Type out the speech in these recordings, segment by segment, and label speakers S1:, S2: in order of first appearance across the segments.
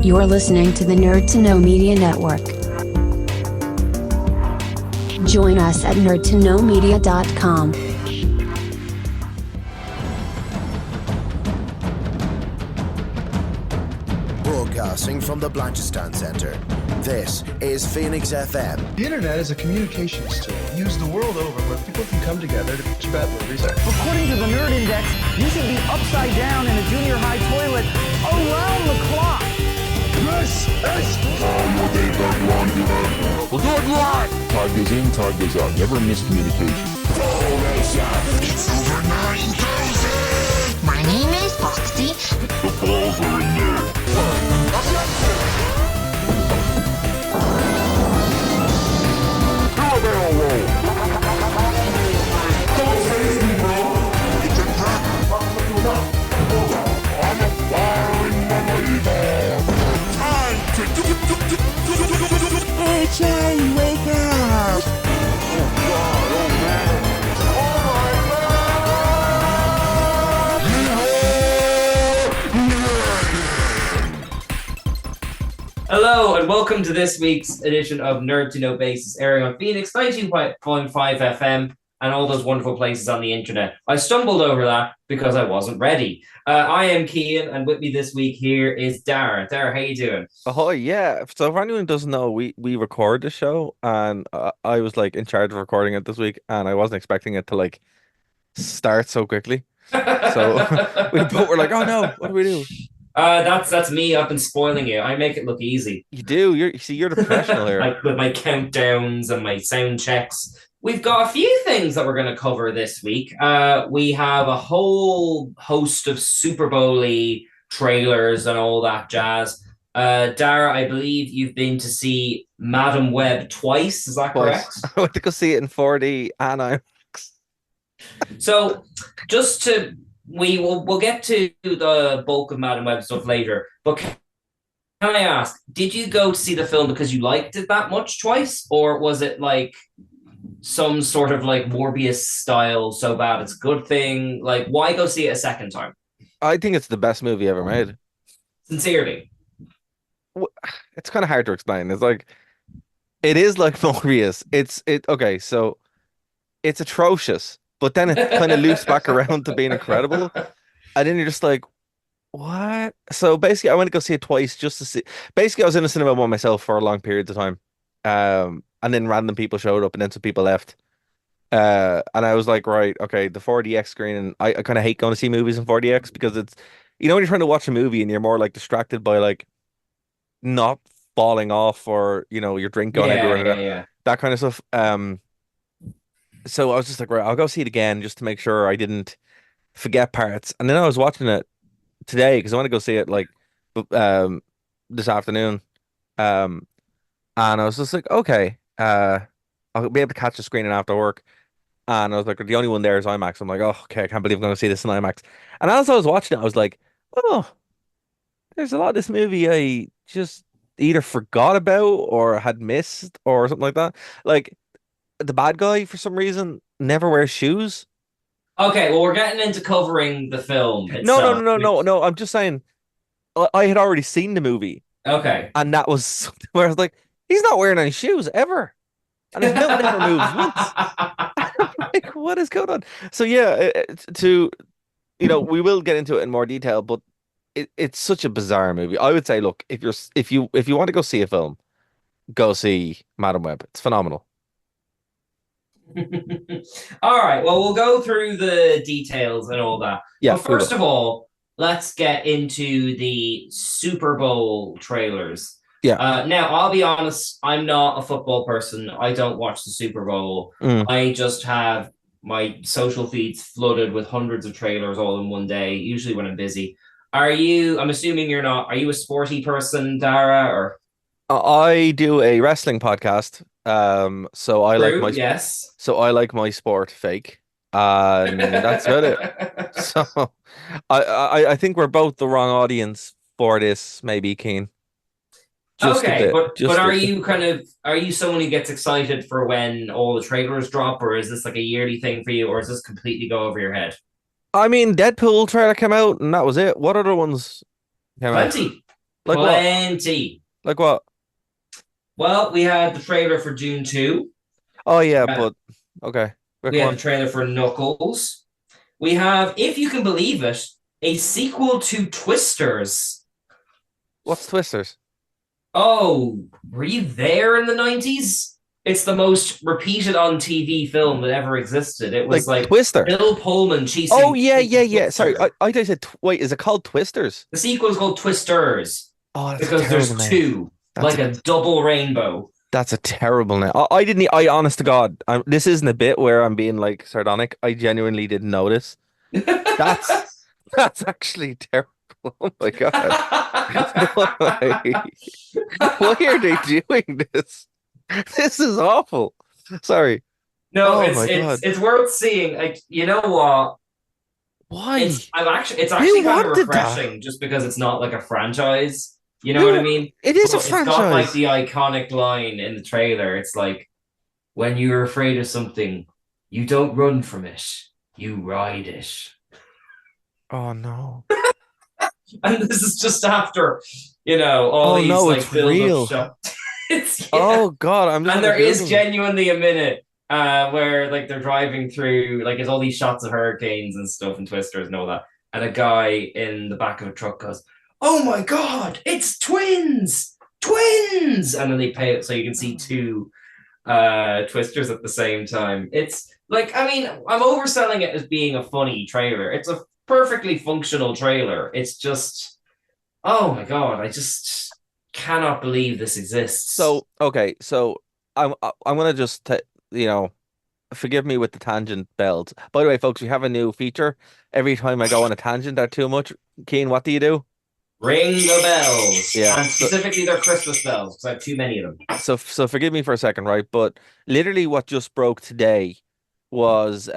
S1: You're listening to the Nerd to Know Media Network. Join us at nerdtoknowmedia.com.
S2: Broadcasting from the Blanchistan Center, this is Phoenix FM.
S3: The internet is a communications tool used the world over where people can come together to bitch about movies.
S4: According to the Nerd Index, you should be upside down in a junior high toilet around the clock.
S5: This is we're going live. Time goes in, time goes out. Never miscommunication.
S6: It's over 9,000. My name is Foxy.
S5: The balls are in there. Do a barrel roll. Don't chase me, bro. It's a trap. I'm a firing mama. Time to Hey, Charlie, wake up. Oh, God, oh, man.
S7: Hello and welcome to this week's edition of Nerd to Know Basis, airing on Phoenix 92.5 FM and all those wonderful places on the internet. I stumbled over that because I wasn't ready. I am Cian, and with me this week here is Darragh. Darragh, how you doing?
S8: Oh yeah. So if anyone doesn't know, we record the show, and I was like in charge of recording it this week, and I wasn't expecting it to like start so quickly. So we both were like, "Oh no, what do we do?"
S7: That's me. I've been spoiling it. I make it look easy.
S8: You do. You're the professional here.
S7: Like with my countdowns and my sound checks. We've got a few things that we're going to cover this week. We have a whole host of Super Bowl-y trailers and all that jazz. Darragh, I believe you've been to see Madam Web twice. Is that correct?
S8: I went to go see it in 4D and IMAX.
S7: So, we'll get to the bulk of Madam Web stuff later. But can I ask, did you go to see the film because you liked it that much twice, or was it like some sort of like Morbius style, so bad it's a good thing? Like, why go see it a second time?
S8: I think it's the best movie ever made.
S7: Sincerely.
S8: It's kind of hard to explain. It's like, it is like Morbius. Okay, so it's atrocious, but then it kind of loops back around to being incredible. And then you're just like, what? So basically, I went to go see it twice just to see. Basically, I was in a cinema by myself for a long period of time. And then random people showed up, and then some people left. And I was like, right, okay, the 4DX screen, and I kind of hate going to see movies in 4DX because it's, when you're trying to watch a movie and you're more like distracted by like not falling off or, your drink going everywhere, that kind of stuff. So I was just like, right, I'll go see it again just to make sure I didn't forget parts. And then I was watching it today because I want to go see it like this afternoon. And I was just like, okay, I'll be able to catch the screening after work. And I was like, the only one there is IMAX. I'm like, oh, okay, I can't believe I'm going to see this in IMAX. And as I was watching it, I was like, oh, there's a lot of this movie I just either forgot about or had missed or something like that. Like, the bad guy, for some reason, never wears shoes.
S7: Okay, well, we're getting into covering the film itself.
S8: No. I'm just saying, I had already seen the movie.
S7: Okay.
S8: And that was where I was like, he's not wearing any shoes ever. And his mouth never moves once. Like, what is going on? So yeah, we will get into it in more detail, but it's such a bizarre movie. I would say, look, if you want to go see a film, go see Madam Web. It's phenomenal.
S7: All right, well, we'll go through the details and all that.
S8: Yeah,
S7: but first of all, let's get into the Super Bowl trailers.
S8: Yeah.
S7: Now, I'll be honest, I'm not a football person. I don't watch the Super Bowl. I just have my social feeds flooded with hundreds of trailers all in one day, usually when I'm busy. I'm assuming you're not, are you a sporty person, Darragh, or?
S8: I do a wrestling podcast. So I like my sport fake. And that's about it. So I think we're both the wrong audience for this, maybe, Keen.
S7: Okay, but are you someone who gets excited for when all the trailers drop, or is this like a yearly thing for you, or is this completely go over your head?
S8: I mean, Deadpool trailer came out and that was it. What other ones came out?
S7: Plenty.
S8: Like what?
S7: Plenty.
S8: Like what?
S7: Well, we had the trailer for Dune 2.
S8: Oh yeah,
S7: Yeah.
S8: but okay.
S7: We
S8: Go
S7: had the
S8: on.
S7: trailer for Knuckles. We have, if you can believe it, a sequel to Twisters.
S8: What's Twisters?
S7: Oh, were you there in the 90s? It's the most repeated on TV film that ever existed. It was
S8: Like
S7: like
S8: Twister.
S7: Bill Pullman
S8: Oh
S7: chasing,
S8: yeah, yeah,
S7: chasing
S8: yeah. Sorry,
S7: Twister.
S8: I thought you said wait. Is it called Twisters?
S7: The sequel is called Twisters
S8: Oh, that's a
S7: because
S8: terrible
S7: there's
S8: name.
S7: two,
S8: That's
S7: like
S8: a
S7: a double rainbow.
S8: that's a terrible name. I didn't. I honest to God, this isn't a bit where I'm being like sardonic. I genuinely didn't notice. That's that's actually terrible. Oh my God. Why? Why are they doing this? This is awful. Sorry.
S7: No,
S8: Oh
S7: it's
S8: my
S7: it's
S8: God.
S7: it's worth seeing. Like, you know what?
S8: Why?
S7: It's
S8: Who
S7: actually kind of
S8: wanted that?
S7: refreshing just because it's not like a franchise. You know what I
S8: Who?
S7: mean?
S8: It is a
S7: But it's got like
S8: franchise.
S7: the iconic line in the trailer. It's like, when you're afraid of something, you don't run from it, you ride it.
S8: Oh no.
S7: And this is just after, all
S8: Oh
S7: these
S8: no,
S7: like
S8: it's
S7: build up
S8: real.
S7: shots. It's
S8: Oh God, I'm just
S7: And
S8: gonna
S7: there is
S8: Google it.
S7: genuinely a minute where like they're driving through, like there's all these shots of hurricanes and stuff and twisters and all that, and a guy in the back of a truck goes, "Oh my God, it's twins, twins!" And then they pay it so you can see two twisters at the same time. It's like, I mean, I'm overselling it as being a funny trailer. It's a perfectly functional trailer. It's just, oh my God, I just cannot believe this exists.
S8: So okay, so I'm gonna just forgive me with the tangent belt. By the way, folks, we have a new feature. Every time I go on a tangent or too much, Keen, what do you do?
S7: Ring the bells.
S8: Yeah.
S7: And specifically their Christmas bells, because I have too many of them.
S8: So forgive me for a second, right? But literally what just broke today was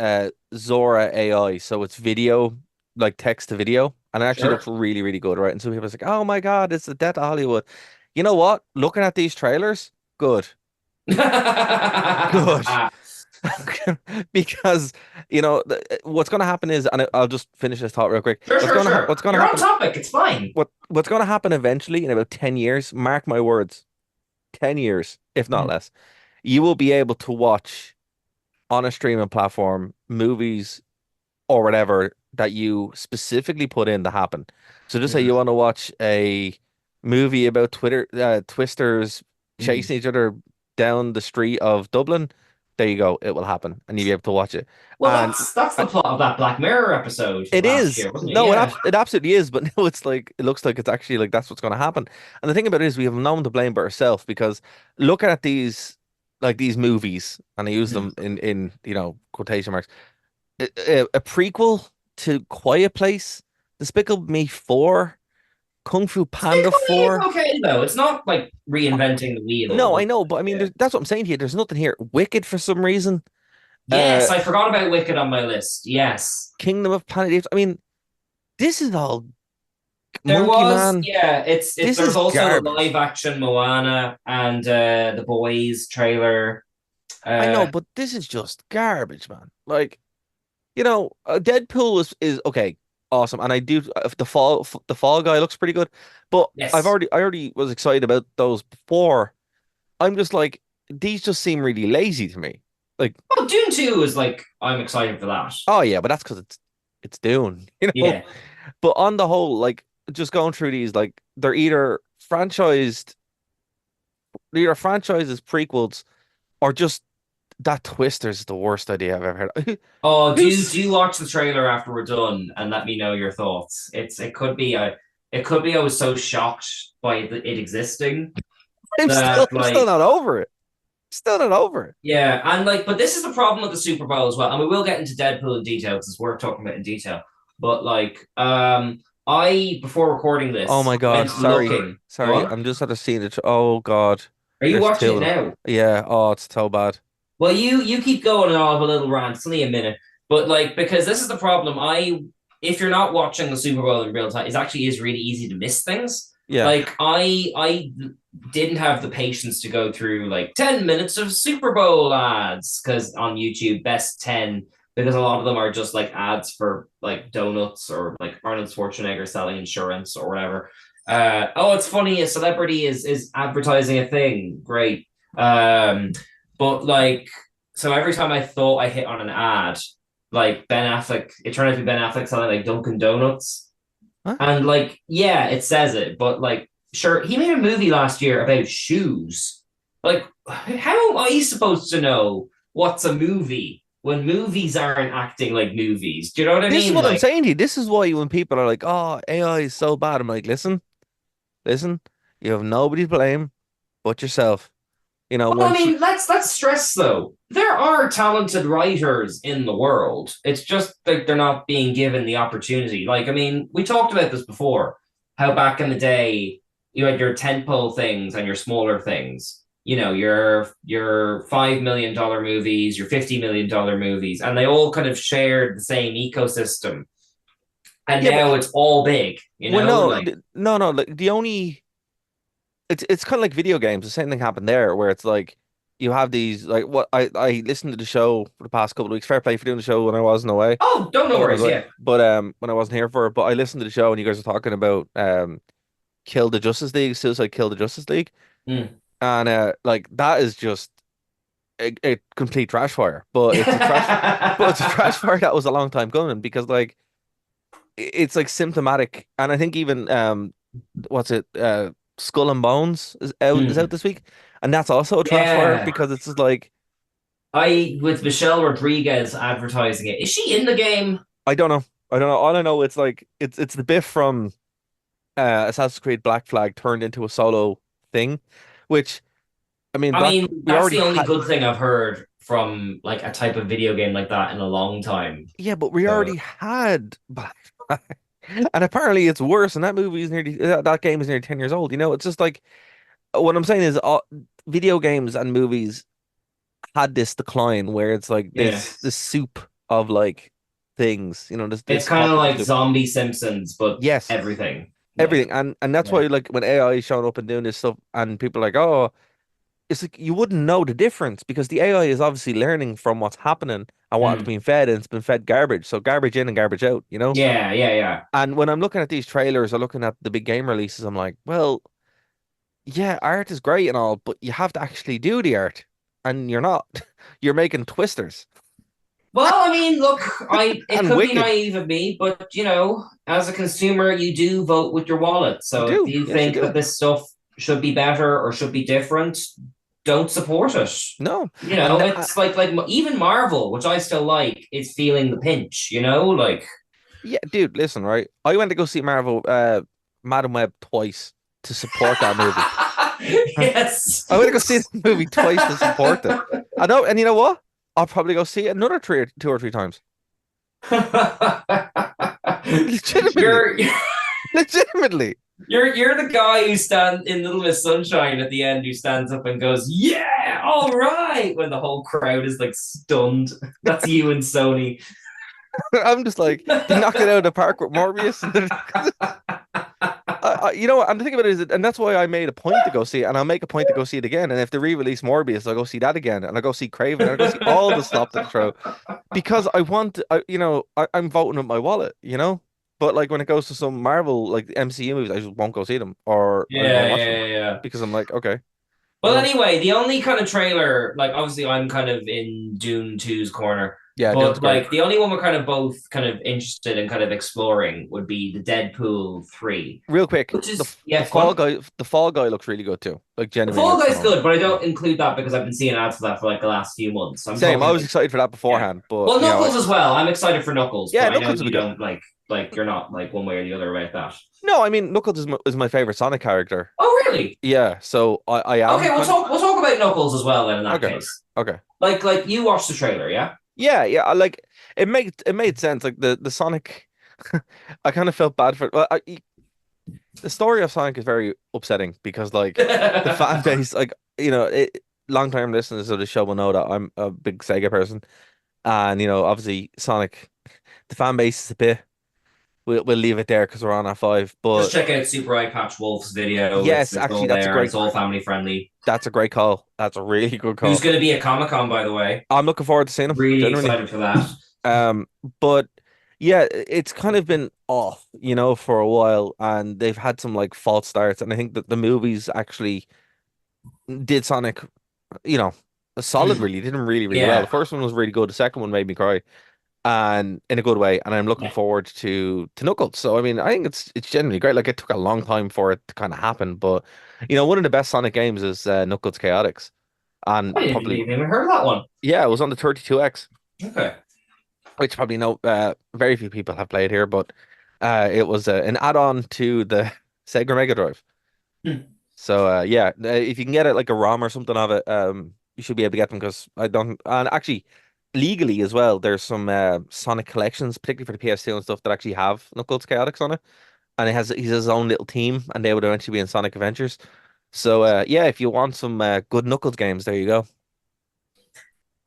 S8: Zora AI. So it's video, like text to video, and it actually
S7: Sure.
S8: looks really, really good, right? And so people are like, "Oh my God, it's the death of Hollywood." You know what? Looking at these trailers, good. Good. Because what's going to happen is, and I'll just finish this thought real quick.
S7: Sure, sure, sure.
S8: What's going to
S7: You're on
S8: happen?
S7: topic. It's fine.
S8: What's going to happen eventually in about 10 years? Mark my words, 10 years, if not less. You will be able to watch on a streaming platform movies or whatever that you specifically put in to happen. So just say you want to watch a movie about twisters chasing each other down the street of Dublin. There you go. It will happen, and you'll be able to watch it.
S7: Well,
S8: And
S7: that's the plot of that Black Mirror episode
S8: it
S7: last
S8: is.
S7: year, wasn't it?
S8: No,
S7: Yeah.
S8: it absolutely is. But no, it's like it looks like it's actually like that's what's going to happen. And the thing about it is, we have no one to blame but ourselves because looking at these movies, and I use them in quotation marks, a prequel to Quiet Place, Despicable Me 4, Kung Fu Panda
S7: It's
S8: 4.
S7: okay though. It's not like reinventing the wheel.
S8: No, I know, but I mean, that's what I'm saying here. There's nothing here. Wicked for some reason.
S7: Yes, I forgot about Wicked on my list. Yes.
S8: Kingdom of Planet Apes. I mean, this is all
S7: There
S8: Monkey
S7: was,
S8: Man.
S7: yeah,
S8: This
S7: there's
S8: is
S7: also
S8: garbage.
S7: the live action Moana and the Boys trailer.
S8: I know, but this is just garbage, man. Like, Deadpool is okay, awesome, and I do the fall guy looks pretty good, but
S7: Yes.
S8: I already was excited about those before. I'm just like, these just seem really lazy to me. Like,
S7: Well, Dune 2 is like, I'm excited for that.
S8: oh yeah, but that's because it's Dune,
S7: Yeah.
S8: But on the whole, like, just going through these, like, they're either franchises, prequels, or just that Twister's the worst idea I've ever heard.
S7: Oh, do watch the trailer after we're done and let me know your thoughts. It could be I was so shocked by it existing.
S8: I'm still not over it. Still not over it.
S7: Yeah, and but this is the problem with the Super Bowl as well. And we will get into Deadpool in detail because it's worth talking about in detail. But I before recording this,
S8: Oh my God,
S7: went
S8: sorry.
S7: looking.
S8: Sorry, I'm just at a scene. Oh God.
S7: Are you
S8: There's
S7: watching
S8: two
S7: it
S8: of them.
S7: now?
S8: Yeah. Oh, it's so bad.
S7: Well, you keep going and I'll have a little rant. It's only a minute. But because this is the problem, if you're not watching the Super Bowl in real time, it actually is really easy to miss things.
S8: Yeah.
S7: Like I didn't have the patience to go through 10 minutes of Super Bowl ads because on YouTube, best 10, because a lot of them are just ads for donuts or Arnold Schwarzenegger selling insurance or whatever. Oh, it's funny. A celebrity is advertising a thing. Great. But like, so every time I thought I hit on an ad, like Ben Affleck, it turned out to be Ben Affleck selling like Dunkin' Donuts,
S8: Huh?
S7: and like, yeah, it says it, but like, sure, he made a movie last year about shoes. Like, how am I supposed to know what's a movie when movies aren't acting like movies? Do you know what I
S8: This is
S7: mean?
S8: what I'm
S7: Like,
S8: saying to you. This is why when people are like, "Oh, AI is so bad," I'm like, listen, you have nobody to blame but yourself. You know,
S7: well,
S8: when
S7: I mean, let's stress though, there are talented writers in the world. It's just like they're not being given the opportunity. Like, I mean, we talked about this before, how back in the day you had your tentpole things and your smaller things. You know, your $5 million movies, your $50 million movies, and they all kind of shared the same ecosystem. And
S8: yeah, but
S7: now it's all big, you
S8: well,
S7: know,
S8: no,
S7: like
S8: no. Like the only it's kind of like video games. The same thing happened there, where it's like you have these like what I listened to the show for the past couple of weeks. Fair play for doing the show when I wasn't away.
S7: oh, don't no
S8: When I was
S7: worries,
S8: away,
S7: yeah.
S8: but when I wasn't here for it, but I listened to the show and you guys were talking about Kill the Justice League, Suicide Kill the Justice League,
S7: Mm.
S8: and like that is just a complete trash fire. But it's a trash fire that was a long time coming because like it's like symptomatic, and I think even what's it Skull and Bones is out
S7: Mm.
S8: this week, and that's also a trash fire
S7: Yeah.
S8: because it's just like
S7: I with Michelle Rodriguez advertising it. Is she in the game?
S8: I don't know. All I know it's like it's the Biff from Assassin's Creed Black Flag turned into a solo thing, which I mean
S7: I mean,
S8: we
S7: that's
S8: already
S7: the only
S8: had.
S7: good thing I've heard from like a type of video game like that in a long time.
S8: Yeah, but we
S7: So
S8: already had Black Flag. And apparently it's worse, and that movie is nearly that game is nearly 10 years old. You know, it's just like what I'm saying is video games and movies had this decline where it's like
S7: yeah,
S8: this soup of like things, you know,
S7: it's
S8: this
S7: kind of
S8: popular
S7: like
S8: soup.
S7: Zombie Simpsons, but
S8: Yes,
S7: everything. Like,
S8: everything. And that's
S7: yeah.
S8: why like when AI is showing up and doing this stuff and people are like, "Oh, it's like you wouldn't know the difference because the AI is obviously learning from what's happening and what it's
S7: Mm.
S8: being fed, and it's been fed garbage. So garbage in and garbage out, you know?
S7: Yeah, yeah, yeah.
S8: And when I'm looking at these trailers or looking at the big game releases, I'm like, well, yeah, art is great and all, but you have to actually do the art. And you're not. You're making twisters
S7: Well, I mean, look, I it
S8: and
S7: could be
S8: wicked.
S7: naive of me, but you know, as a consumer, you do vote with your wallet.
S8: You
S7: So if
S8: do.
S7: you
S8: Yes, you
S7: think that
S8: do.
S7: this stuff should be better or should be different, don't support it.
S8: No.
S7: You
S8: And
S7: know, it's like even Marvel, which I still like, is feeling the pinch. You know, like
S8: yeah, dude, listen, right? I went to go see Marvel Madam Web twice to support that movie.
S7: yes.
S8: I went to go see the movie twice to support it. I know, and you know what? I'll probably go see it another two or three times. Legitimately.
S7: you're
S8: Legitimately.
S7: you're the guy who stands in Little Miss Sunshine at the end who stands up and goes, "Yeah, all right," when the whole crowd is like stunned. That's you and Sony.
S8: I'm just like, they knocked it out of the park with Morbius. You know what? I'm thinking about it, and that's why I made a point to go see it, and I'll make a point to go see it again. And if they re-release Morbius, I'll go see that again, and I'll go see Craven, and I'll go see all the stuff that's true, because I'm voting with my wallet, you know. But like when it goes to some Marvel, like MCU movies, I just won't go see them, or I
S7: Yeah,
S8: won't watch them
S7: yeah, yeah.
S8: because I'm like, okay,
S7: Well,
S8: well,
S7: anyway, the only kind of trailer, like obviously I'm kind of in Dune 2's corner,
S8: yeah, Dune's
S7: but
S8: great.
S7: like the only one we're kind of both kind of interested in kind of exploring would be the Deadpool 3,
S8: Real quick,
S7: which is, yeah, fun.
S8: The Fall Guy looks really good too. Like
S7: The
S8: genuinely
S7: Fall
S8: looks
S7: Guy's
S8: phenomenal.
S7: good, but I don't include that because I've been seeing ads for that for like the last few months. I'm
S8: Same, I
S7: talking
S8: was
S7: like,
S8: excited for that
S7: yeah.
S8: beforehand, but
S7: Well,
S8: you know,
S7: Knuckles as well. I'm excited for Knuckles,
S8: yeah,
S7: but I know
S8: Knuckles will be
S7: you
S8: good.
S7: don't like you're not like one way or the other about that.
S8: No, I mean Knuckles is my favorite Sonic character.
S7: Oh, really?
S8: Yeah, so I
S7: Okay,
S8: am
S7: we'll
S8: kind of
S7: talk about Knuckles as well then in that
S8: okay,
S7: case.
S8: okay.
S7: Like you watched the trailer, yeah?
S8: Yeah, yeah. I like it made sense. Like the Sonic, I kind of felt bad for. Well, the story of Sonic is very upsetting because like the fan base, like long time listeners of the show will know that I'm a big Sega person, and obviously Sonic, the fan base is a bit. We'll leave it there because we're on our five.
S7: Just
S8: But
S7: check out Super Eye Patch Wolf's video.
S8: yes,
S7: It's
S8: actually,
S7: all there and it's all family friendly.
S8: that's a great call. That's a really good
S7: Who's
S8: call.
S7: going to be at Comic Con, by the way?
S8: I'm looking forward to seeing him.
S7: Really
S8: Genuinely.
S7: excited for that.
S8: Um, but Yeah, it's kind of been off, for a while, and they've had some like false starts, and I think that the movies actually did Sonic, you know, a solid.
S7: Mm,
S8: Really, did him really, really well. The
S7: yeah.
S8: first one was really good. The second one made me cry, and in a good way. And I'm looking forward to Knuckles. So I mean, I think it's genuinely great. Like it took a long time for it to kind of happen, but one of the best Sonic games is Knuckles Chaotix, and
S7: I didn't
S8: probably
S7: even heard of that one.
S8: yeah, it was on the 32X,
S7: Okay.
S8: which probably no very few people have played here, but it was an add-on to the Sega Mega Drive.
S7: Hmm.
S8: So yeah, if you can get it like a ROM or something of it, you should be able to get them because I don't. And actually, legally as well, there's some Sonic collections, particularly for the PS2 and stuff, that actually have Knuckles Chaotix on it, and he's his own little team, and they would eventually be in Sonic Adventures. So yeah, if you want some good Knuckles games, there you go.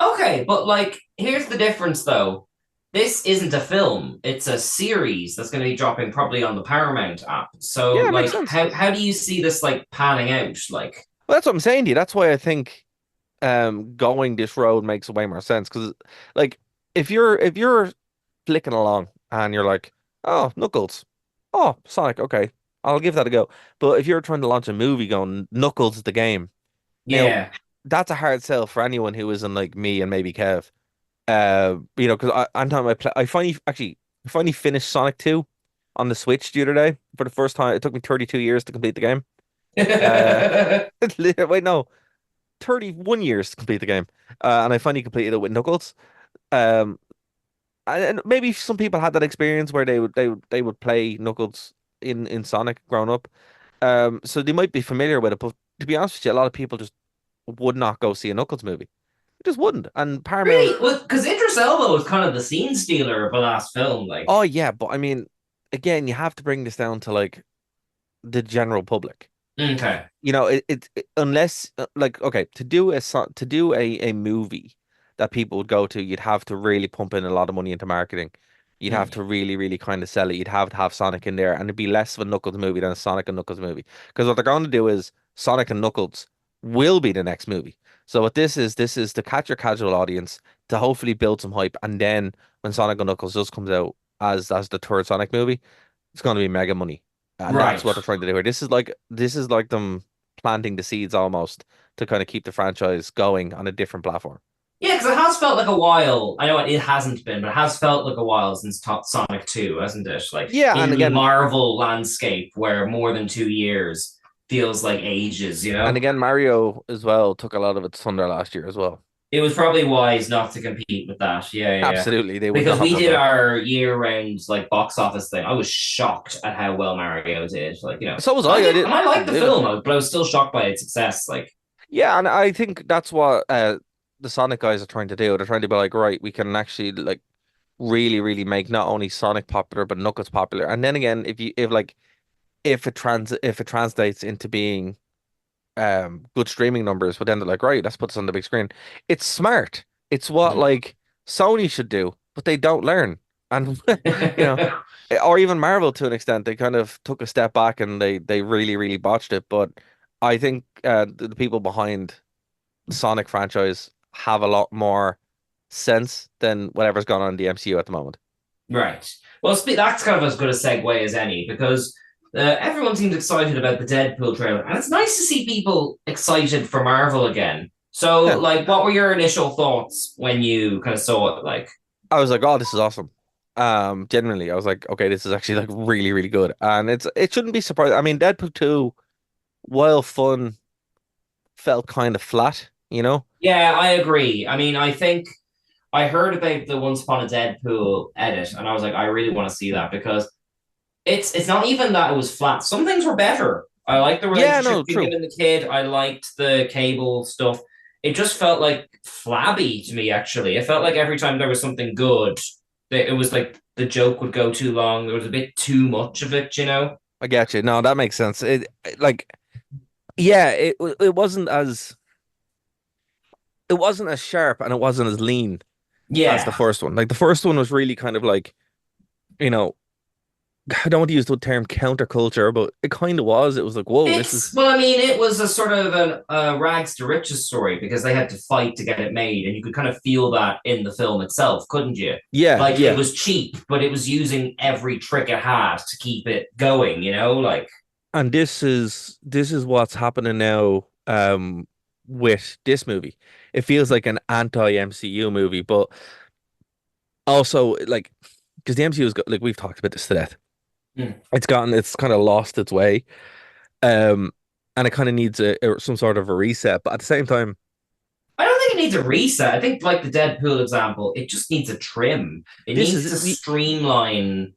S7: Okay, but like, here's the difference though. This isn't a film; it's a series that's going to be dropping probably on the Paramount app. So,
S8: Yeah, it makes
S7: like,
S8: sense.
S7: how do you see this like panning out? Like,
S8: Well, that's what I'm saying to you. That's why I think going this road makes way more sense because like if you're flicking along and you're like, oh, Knuckles, oh, Sonic, okay, I'll give that a go. But if you're trying to launch a movie going Knuckles the game, now
S7: yeah,
S8: that's a hard sell for anyone who isn't like me and maybe Kev. Because I'm talking about I finally finished Sonic 2 on the Switch the other day for the first time. It took me 32 years to complete the game. Uh, wait, no, 31 years to complete the game. And I finally completed it with Knuckles. Um, and maybe some people had that experience where they would play Knuckles in Sonic growing up. So they might be familiar with it, but to be honest with you, a lot of people just would not go see a Knuckles movie. They just wouldn't. And Paramount,
S7: really? Well, because Idris Elba was kind of the scene stealer of the last film. Like,
S8: oh yeah, but I mean, again, you have to bring this down to like the general public.
S7: okay,
S8: Unless like okay, to do a movie that people would go to, you'd have to really pump in a lot of money into marketing. You'd have
S7: Hmm.
S8: to really, really kind of sell it. You'd have to have Sonic in there, and it'd be less of a Knuckles movie than a Sonic and Knuckles movie. Because what they're going to do is Sonic and Knuckles will be the next movie. So what this is to catch your casual audience, to hopefully build some hype, and then when Sonic and Knuckles just comes out as the third Sonic movie, it's going to be mega money, and that's
S7: right.
S8: what they're trying to do here. This is like them planting the seeds almost to kind of keep the franchise going on a different platform.
S7: Yeah, because it has felt like a while. I know it hasn't been, but it has felt like a while since Sonic 2, hasn't it? Like
S8: Yeah, and
S7: in the
S8: again,
S7: Marvel landscape, where more than 2 years feels like ages, you
S8: and
S7: know?
S8: again, Mario as well took a lot of its thunder last year as well.
S7: It was probably wise not to compete with that. Yeah, yeah, yeah.
S8: Absolutely, they would
S7: Because
S8: not have
S7: we
S8: done
S7: did
S8: that.
S7: our year-round like box office thing. I was shocked at how well Mario did. Like,
S8: So was
S7: and
S8: I. I
S7: and
S8: didn't.
S7: I
S8: I
S7: liked
S8: didn't
S7: the
S8: believe it.
S7: film, but I was still shocked by its success. Like,
S8: Yeah, and I think that's what the Sonic guys are trying to do. They're trying to be like, right, we can actually like really, really make not only Sonic popular but Knuckles popular. And then again, if it translates into being good streaming numbers, but then they're like, right, let's put this on the big screen. It's smart. It's what like Sony should do, but they don't learn. And you know, or even Marvel to an extent, they kind of took a step back and they really, really botched it. But I think the people behind the Sonic franchise have a lot more sense than whatever's gone on in the MCU at the moment.
S7: right. Well, that's kind of as good a segue as any because everyone seems excited about the Deadpool trailer, and it's nice to see people excited for Marvel again. So,
S8: Yeah.
S7: like, what were your initial thoughts when you kind of saw it? Like,
S8: I was like, oh, this is awesome. Genuinely, I was like, okay, this is actually like really, really good. And it shouldn't be surprising. I mean, Deadpool 2, while fun, felt kind of flat.
S7: yeah, I agree. I mean, I think I heard about the Once Upon a Deadpool edit, and I was like, I really want to see that because it's not even that it was flat. Some things were better. I liked the
S8: Yeah,
S7: relationship
S8: no,
S7: between
S8: true.
S7: him and the kid. I liked the cable stuff. It just felt like flabby to me, actually. It felt like every time there was something good, that it was like the joke would go too long. There was a bit too much of it, you know?
S8: I get you. No, that makes sense. Like, yeah, it wasn't as sharp and it wasn't as lean as the
S7: Yeah.
S8: first one. Like the first one was really kind of like, you know, I don't want to use the term counterculture, but it kind of was. It was like, whoa, this is
S7: Well, I mean, it was a sort of a rags to riches story because they had to fight to get it made, and you could kind of feel that in the film itself, couldn't you?
S8: yeah,
S7: Like it
S8: yeah.
S7: was cheap, but it was using every trick it had to keep it going. Like
S8: And this is what's happening now with this movie. It feels like an anti-MCU movie, but also like because the MCU is like we've talked about this to death.
S7: hmm.
S8: It's kind of lost its way. Um and it kind of needs some sort of a reset, but at the same time,
S7: I don't think it needs a reset. I think, like the Deadpool example, it just needs a trim. It
S8: this
S7: needs
S8: is
S7: to streamline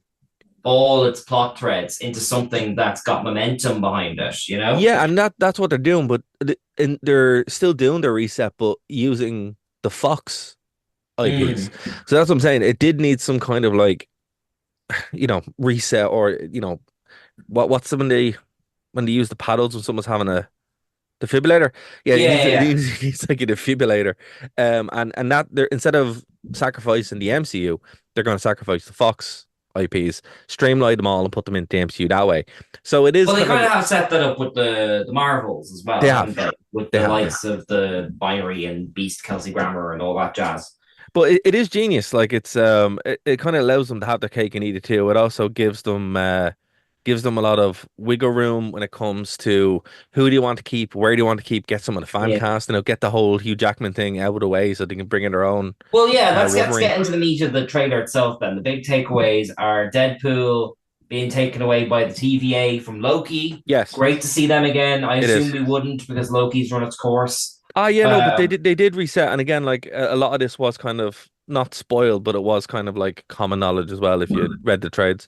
S7: all its plot threads into something that's got momentum behind it.
S8: yeah, and that's what they're doing, but and they're still doing the reset, but using the Fox IPs.
S7: Mm.
S8: So that's what I'm saying. It did need some kind of like, reset, or what's when they use the paddles when someone's having a defibrillator. Yeah, it
S7: Yeah,
S8: needs
S7: yeah,
S8: it
S7: yeah.
S8: needs, it needs like a defibrillator. And that they're instead of sacrificing the MCU, they're going to sacrifice the Fox IPs, streamline them all, and put them into the MCU that way. So it is
S7: Well, they
S8: kind
S7: kind
S8: of
S7: of have set that up with the Marvels as
S8: they
S7: well, haven't
S8: have
S7: they? With
S8: they
S7: the
S8: have yeah.
S7: likes of the Binary and Beast, Kelsey Grammer, and all that jazz.
S8: But it is genius. Like it kind of allows them to have their cake and eat it too. It also gives them a lot of wiggle room when it comes to who do you want to keep, where do you want to keep, get some of the fan
S7: Yeah.
S8: cast, get the whole Hugh Jackman thing out of the way so they can bring in their own
S7: Well, yeah, let's
S8: Wolverine.
S7: get into the meat of the trailer itself then. The big takeaways are Deadpool being taken away by the TVA from Loki.
S8: Yes,
S7: Great to see them again. I
S8: it
S7: assume
S8: is.
S7: we wouldn't because Loki's run its course.
S8: Ah, yeah, no, but they
S7: Um,
S8: did reset, and again, like a lot of this was kind of not spoiled, but it was kind of like common knowledge as well if you read the trades.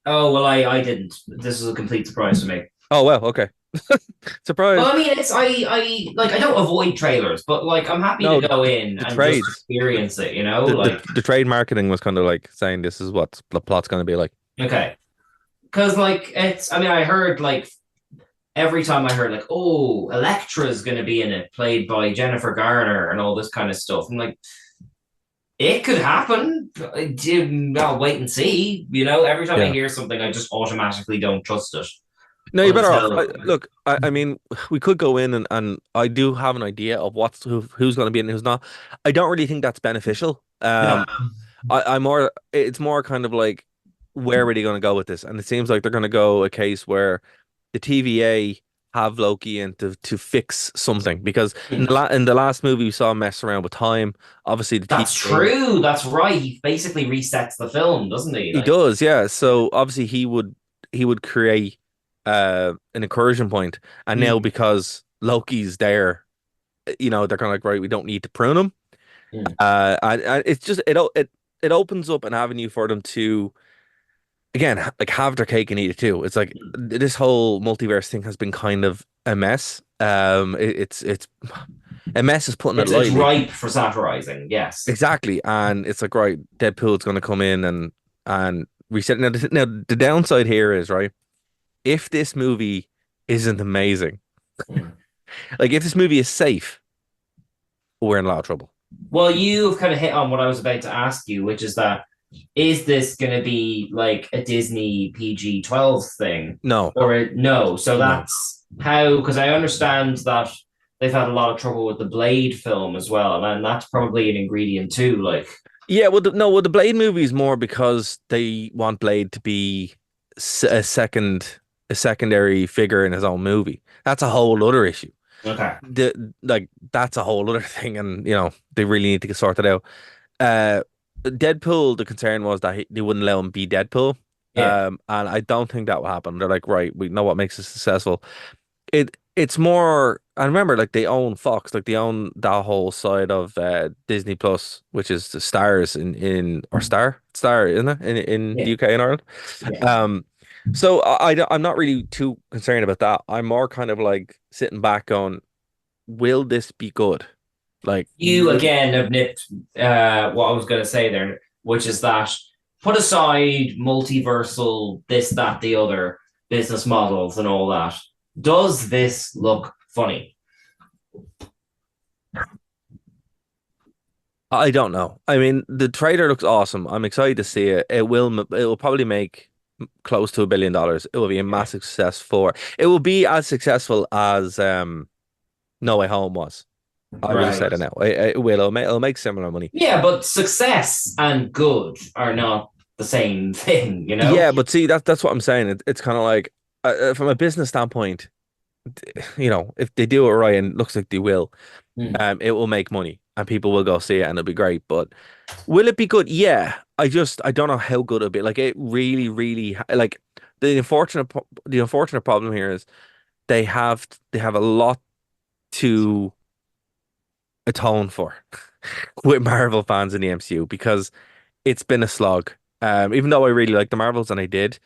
S7: oh well, I didn't. This is a complete surprise to me.
S8: Oh well, okay.
S7: Well,
S8: Surprise.
S7: I mean, I don't avoid trailers, but like I'm happy
S8: No,
S7: to go in
S8: the
S7: and just
S8: trades,
S7: experience it.
S8: the, the
S7: Like
S8: the trade marketing was kind of like saying this is what the plot's going to be like.
S7: okay, because like it's. I mean, I heard like every time I heard like, oh, Elektra's going to be in it, played by Jennifer Garner, and all this kind of stuff. I'm like, it could happen. I'll wait and see. Every time I
S8: Yeah.
S7: hear something, I just automatically don't trust it
S8: No, you're better off.
S7: until.
S8: Look, I mean, we could go in and I do have an idea of who's going to be in and who's not. I don't really think that's beneficial.
S7: No.
S8: It's more kind of like, where are they going to go with this? And it seems like they're going to go a case where the TVA have Loki in to fix something because in the last movie we saw him mess around with time. Obviously, the
S7: That's
S8: TVA
S7: true. That's right. He basically resets the film, doesn't he?
S8: he
S7: Like,
S8: does, yeah. So obviously he would create an incursion point, and now
S7: mm,
S8: because Loki's there, they're kind of like, right, we don't need to prune him.
S7: mm.
S8: And it's just it opens up an avenue for them to again like have their cake and eat it too. It's like this whole multiverse thing has been kind of a mess. It's a mess is putting it
S7: It's
S8: lightly.
S7: ripe for satirizing. Yes.
S8: Exactly, and it's like right, Deadpool's going to come in and reset. Now the downside here is right. If this movie isn't amazing,
S7: Mm.
S8: like if this movie is safe, we're in a lot of trouble.
S7: Well, you've kind of hit on what I was about to ask you, which is that is this going to be like a Disney PG-12 thing
S8: No,
S7: no? So
S8: no.
S7: that's how, because I understand that they've had a lot of trouble with the Blade film as well, and that's probably an ingredient too. Like,
S8: Yeah, well, the Blade movie is more because they want Blade to be a secondary figure in his own movie. That's a whole other issue.
S7: okay,
S8: That's a whole other thing, and they really need to get sorted out. Uh, Deadpool, the concern was that they wouldn't allow him be Deadpool.
S7: yeah,
S8: And I don't think that will happen. They're like, right, we know what makes us successful. It's more. I remember, like they own Fox, like they own that whole side of Disney Plus, which is the Stars in or Star, isn't it in the
S7: yeah,
S8: UK and Ireland?
S7: yeah.
S8: Um, so I'm not really too concerned about that. I'm more kind of like sitting back going, will this be good? Like,
S7: You again have nipped what I was going to say there, which is that put aside multiversal, this, that, the other business models and all that. Does this look funny?
S8: I don't know. I mean, the trailer looks awesome. I'm excited to see it. It will probably make close to $1 billion. It will be a massive success for. It will be as successful as No Way Home was. I will just say
S7: Right.
S8: that now. It will. It'll make similar money.
S7: Yeah, but success and good are not the same thing, you know?
S8: Yeah, but see, that's what I'm saying. It's kind of like from a business standpoint, if they do it right, and it looks like they will,
S7: Hmm.
S8: it will make money and people will go see it and it'll be great. But will it be good? Yeah, I don't know how good it'll be. Like it really, really like the unfortunate problem here is they have a lot to atone for with Marvel fans in the MCU because it's been a slog. Even though I really like the Marvels and I did,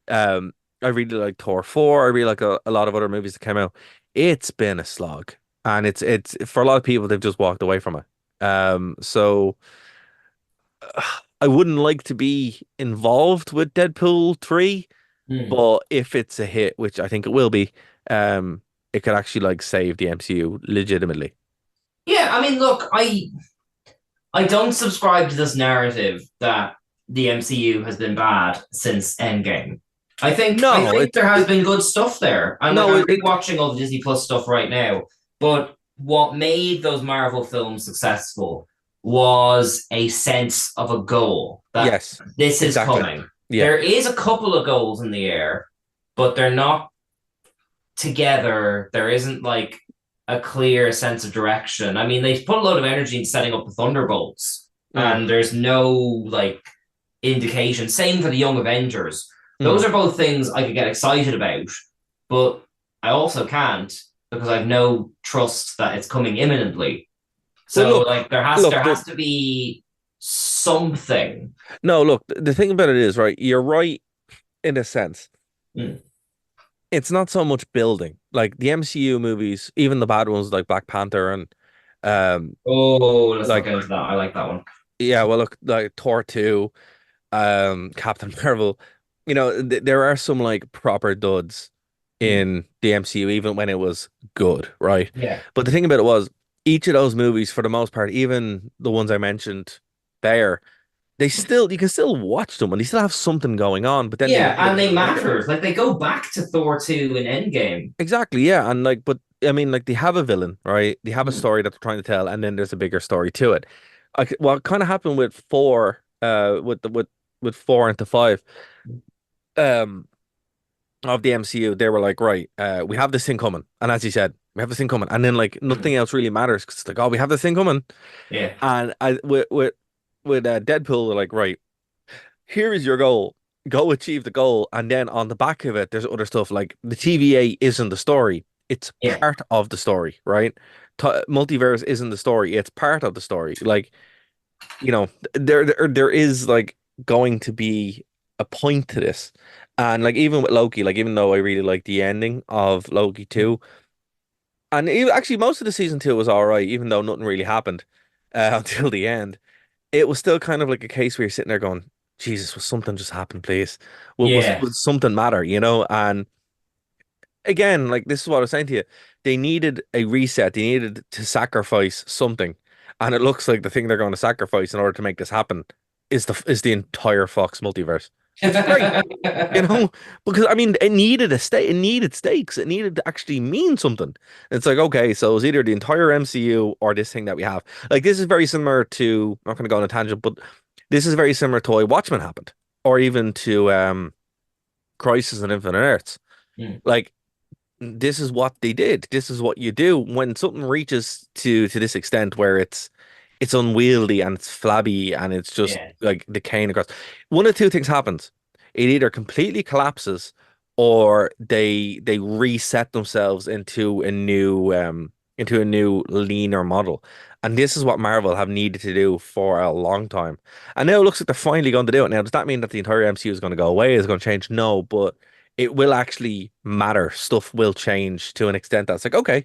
S8: I really like Thor 4. I really like a lot of other movies that came out. It's been a slog, and it's for a lot of people they've just walked away from it. So I wouldn't like to be involved with Deadpool 3,
S7: Hmm.
S8: but if it's a hit, which I think it will be, it could actually like save the MCU legitimately.
S7: Yeah, I mean, look, I don't subscribe to this narrative that the MCU has been bad since Endgame. I
S8: No,
S7: think there has been good stuff there. And like
S8: no,
S7: I'm rewatching all the Disney Plus stuff right now. But what made those Marvel films successful was a sense of a goal that
S8: yes,
S7: this is
S8: exactly.
S7: coming.
S8: Yeah.
S7: There is a couple of goals in the air, but they're not together. There isn't like a clear sense of direction. I mean, they put a lot of energy in setting up the Thunderbolts,
S8: Mm,
S7: and there's no like indication. Same for the Young Avengers.
S8: mm.
S7: Those are both things I could get excited about, but I also can't because I've no trust that it's coming imminently.
S8: Well,
S7: So like there
S8: look,
S7: has to be something.
S8: no, look, the thing about it is, right, you're right in a sense.
S7: Mm.
S8: It's not so much building. Like the MCU movies, even the bad ones like Black Panther and
S7: Oh, let's not
S8: like
S7: get into that. I like that one.
S8: yeah, well look like Thor 2, Captain Marvel, there are some like proper duds
S7: Mm.
S8: in the MCU even when it was good, right?
S7: Yeah.
S8: But the thing about it was each of those movies for the most part, even the ones I mentioned there, you can still watch them and they still have something going on, but then they
S7: Yeah, and they matter. Like they go back to Thor 2 in Endgame.
S8: exactly, yeah, and like, but I mean, like they have a villain, right? They have a
S7: Mm.
S8: story that they're trying to tell, and then there's a bigger story to it. Like what kind of happened with four, with 4 into 5, um, of the MCU, they were like, right, we have this thing coming, and as you said, we have this thing coming, and then like nothing else really matters because it's like, oh, we have this thing coming,
S7: Yeah.
S8: and with Deadpool, they're like, right, here is your goal. Go achieve the goal. And then on the back of it, there's other stuff like the TVA isn't the story. It's
S7: Yeah.
S8: part of the story, right? Multiverse isn't the story. It's part of the story. Like, there is like going to be a point to this. And like even with Loki, like even though I really like the ending of Loki 2, and actually most of the season 2 was all right, even though nothing really happened until the end, it was still kind of like a case where you're sitting there going, Jesus, will something just happen, please?
S7: Yeah.
S8: Will something matter, And again, like this is what I was saying to you. They needed a reset. They needed to sacrifice something. And it looks like the thing they're going to sacrifice in order to make this happen is the entire Fox multiverse. Which is great, because I mean it needed it needed stakes. It needed to actually mean something. It's like, okay, so it's either the entire MCU or this thing that we have. Like this is very similar to, I'm not gonna go on a tangent, but this is very similar to why Watchmen happened. Or even to Crisis on Infinite Earths.
S7: Mm.
S8: Like this is what they did. This is what you do when something reaches to this extent where it's unwieldy and it's flabby and it's just
S7: Yeah.
S8: like decaying across. One of two things happens. It either completely collapses or they reset themselves into a new leaner model. And this is what Marvel have needed to do for a long time. And now it looks like they're finally going to do it. Now, does that mean that the entire MCU is going to go away? Is it going to change? No, but it will actually matter. Stuff will change to an extent that's like, okay,